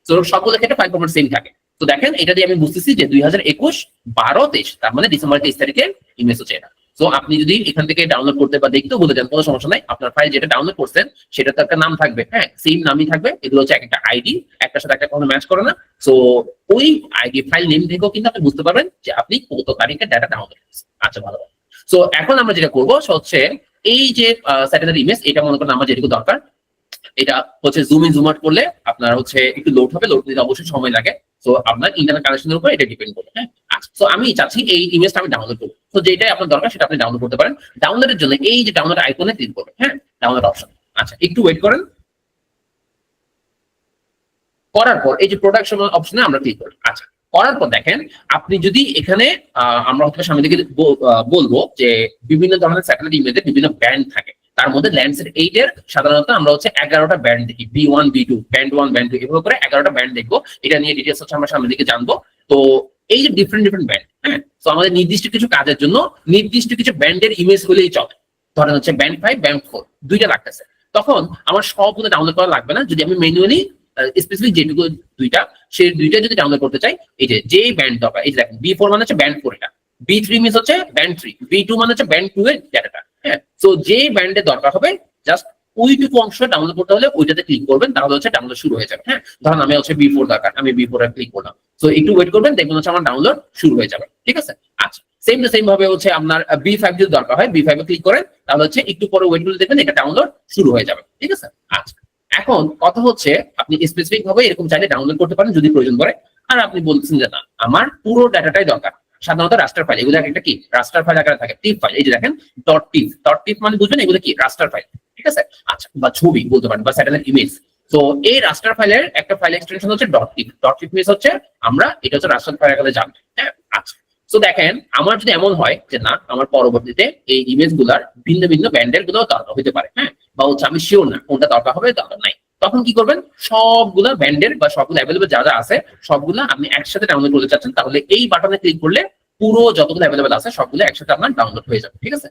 তো সবগুলো ক্ষেত্রে ফাইল ফরম্যাট সেম থাকে। তো দেখেন এটা দিয়ে আমি বুঝতেছি যে 2021 12 23 তার মানে ডিসেম্বর 23 তারিখের ইমেজ হচ্ছে এটা। তো আপনি যদি এখান থেকে ডাউনলোড করতে বা দেখতেও বলে দেন কোনো সমস্যা নাই। আপনার ফাইল যেটা ডাউনলোড করছেন সেটা তো একটা নাম থাকবে, হ্যাঁ, সেম নামই থাকবে। এগুলো হচ্ছে একটা আইডি, একটার সাথে একটা কোনো ম্যাচ করে না। সো ওই আইডি ফাইল নেম থেকেও কিন্তু আপনি বুঝতে পারবেন যে আপনি কত তারিখে ডাটা ডাউনলোড করছেন। আচ্ছা, ভালো। সো এখন আমরা যেটা করবো হচ্ছে এই যে স্যাটেলাইট ইমেজ এটা মনে করেন আমার যেটুকু দরকার, এটা হচ্ছে জুম ইন জুম আউট করলে আপনার হচ্ছে একটু লোড হবে, লোড নিতে অবশ্যই সময় লাগে। তো আপনার ইন্টারনেট কানেকশনের উপর এটা ডিপেন্ড করবে, হ্যাঁ। আচ্ছা, তো আমি চাচ্ছি এই ইমেজটা আমি ডাউনলোড করবো। তো যেটাই আপনার দরকার সেটা আপনি ডাউনলোড করতে পারেন। ডাউনলোডের জন্য এই যে ডাউনলোড আইকনে ক্লিক করবেন, হ্যাঁ, ডাউনলোড অপশন। আচ্ছা, একটু ওয়েট করেন। করার পর এই যে প্রোডাকশন অপশনে আমরা ক্লিক করি। আচ্ছা, করার পর দেখেন আপনি যদি এখানে আমরা হয়তো সামনে দিকে বলবো যে বিভিন্ন ধরনের স্যাটেলাইট ইমেজের বিভিন্ন ব্যান্ড থাকে। তার মধ্যে ল্যান্ডসেট 8 এর সাধারণত আমরা হচ্ছে 11টা ব্যান্ড দেখি, B1 B2 ব্যান্ড 1 ব্যান্ড 2 এভাবে করে 11টা ব্যান্ড দেখবো। এটা নিয়ে ডিটেইলস হচ্ছে আমরা সামনের দিকে জানবো। তো এই যে ডিফারেন্ট ব্যান্ড, হ্যাঁ, তো আমাদের নির্দিষ্ট কিছু কাজের জন্য নির্দিষ্ট কিছু ব্যান্ডের ইমেজ হলেই চলে। ধরেন হচ্ছে ব্যান্ড 5 ব্যান্ড 4 দুইটা লাগতেছে, তখন আমার সবগুলো ডাউনলোড করা লাগবে না। যদি আমি ম্যানুয়ালি স্পেসিফিক যেটুকু দুইটা সেই দুইটা যদি ডাউনলোড করতে চাই, এই যে ব্যান্ড দরকার, এই যে দেখেন B4 মানে হচ্ছে ব্যান্ড 4, এটা B3 মিনস হচ্ছে ব্যান্ড 3, B2 মানে হচ্ছে ব্যান্ড 2 এর ডাটাটা, হ্যাঁ। তো যে ব্যান্ডের দরকার হবে জাস্ট ওইটুকু অংশ ডাউনলোড করতে হলে ওইটাতে ক্লিক করবেন, তাহলে হচ্ছে ডাউনলোড শুরু হয়ে যাবে, হ্যাঁ। ধরুন আমি হচ্ছে B4 দরকার, আমি B4 এ ক্লিক করলাম। তো একটু ওয়েট করবেন, দেখবেন হচ্ছে আমার ডাউনলোড শুরু হয়ে যাবে, ঠিক আছে। আচ্ছা, সেম ভাবে হচ্ছে আপনার B5 যদি দরকার হয় B5 এ ক্লিক করেন, তাহলে হচ্ছে একটু পরে ওয়েট করলে দেখবেন এটা ডাউনলোড শুরু হয়ে যাবে, ঠিক আছে। আচ্ছা, এখন কথা হচ্ছে আপনি স্পেসিফিক ভাবে এরকম চাইলে ডাউনলোড করতে পারেন যদি প্রয়োজন পড়ে। আর আপনি বলছেন যে না, আমার পুরো ডাটাটাই দরকার। সাধারণত রাস্টার ফাইল, এগুলো একটা কি রাস্টার ফাইল আকারে থাকে, টিপ ফাইল। এই যে দেখেন ডট টিপ মানে বুঝবেন এগুলো কি রাস্টার ফাইল, ঠিক আছে। আচ্ছা, বা ছবি বলতে পারেন বা স্যাটেলাইট ইমেজ। তো এই রাস্টার ফাইলের একটা ফাইল এক্সটেনশন হচ্ছে ডট টিপ মিনস হচ্ছে আমরা এটা হচ্ছে রাস্টার ফাইল আকারে জানবো, হ্যাঁ। আচ্ছা, তো দেখেন আমার যদি এমন হয় যে না, আমার পরবর্তীতে এই ইমেজ গুলার ভিন্ন ভিন্ন ব্যান্ডের গুলো দরকার হতে পারে, হ্যাঁ, বা হচ্ছে আমি শিওর না কোনটা দরকার হবে দরকার নাই, তখন কি করবেন? সবগুলা ব্যান্ডের বা সবগুলো অ্যাভেলেবল যা যা আছে সবগুলা আপনি একসাথে ডাউনলোড করতে চাচ্ছেন, তাহলে এই বাটনে ক্লিক করলে পুরো যতগুলো অ্যাভেলেবল আছে সবগুলো একসাথে আপনার ডাউনলোড হয়ে যাবে, ঠিক আছে।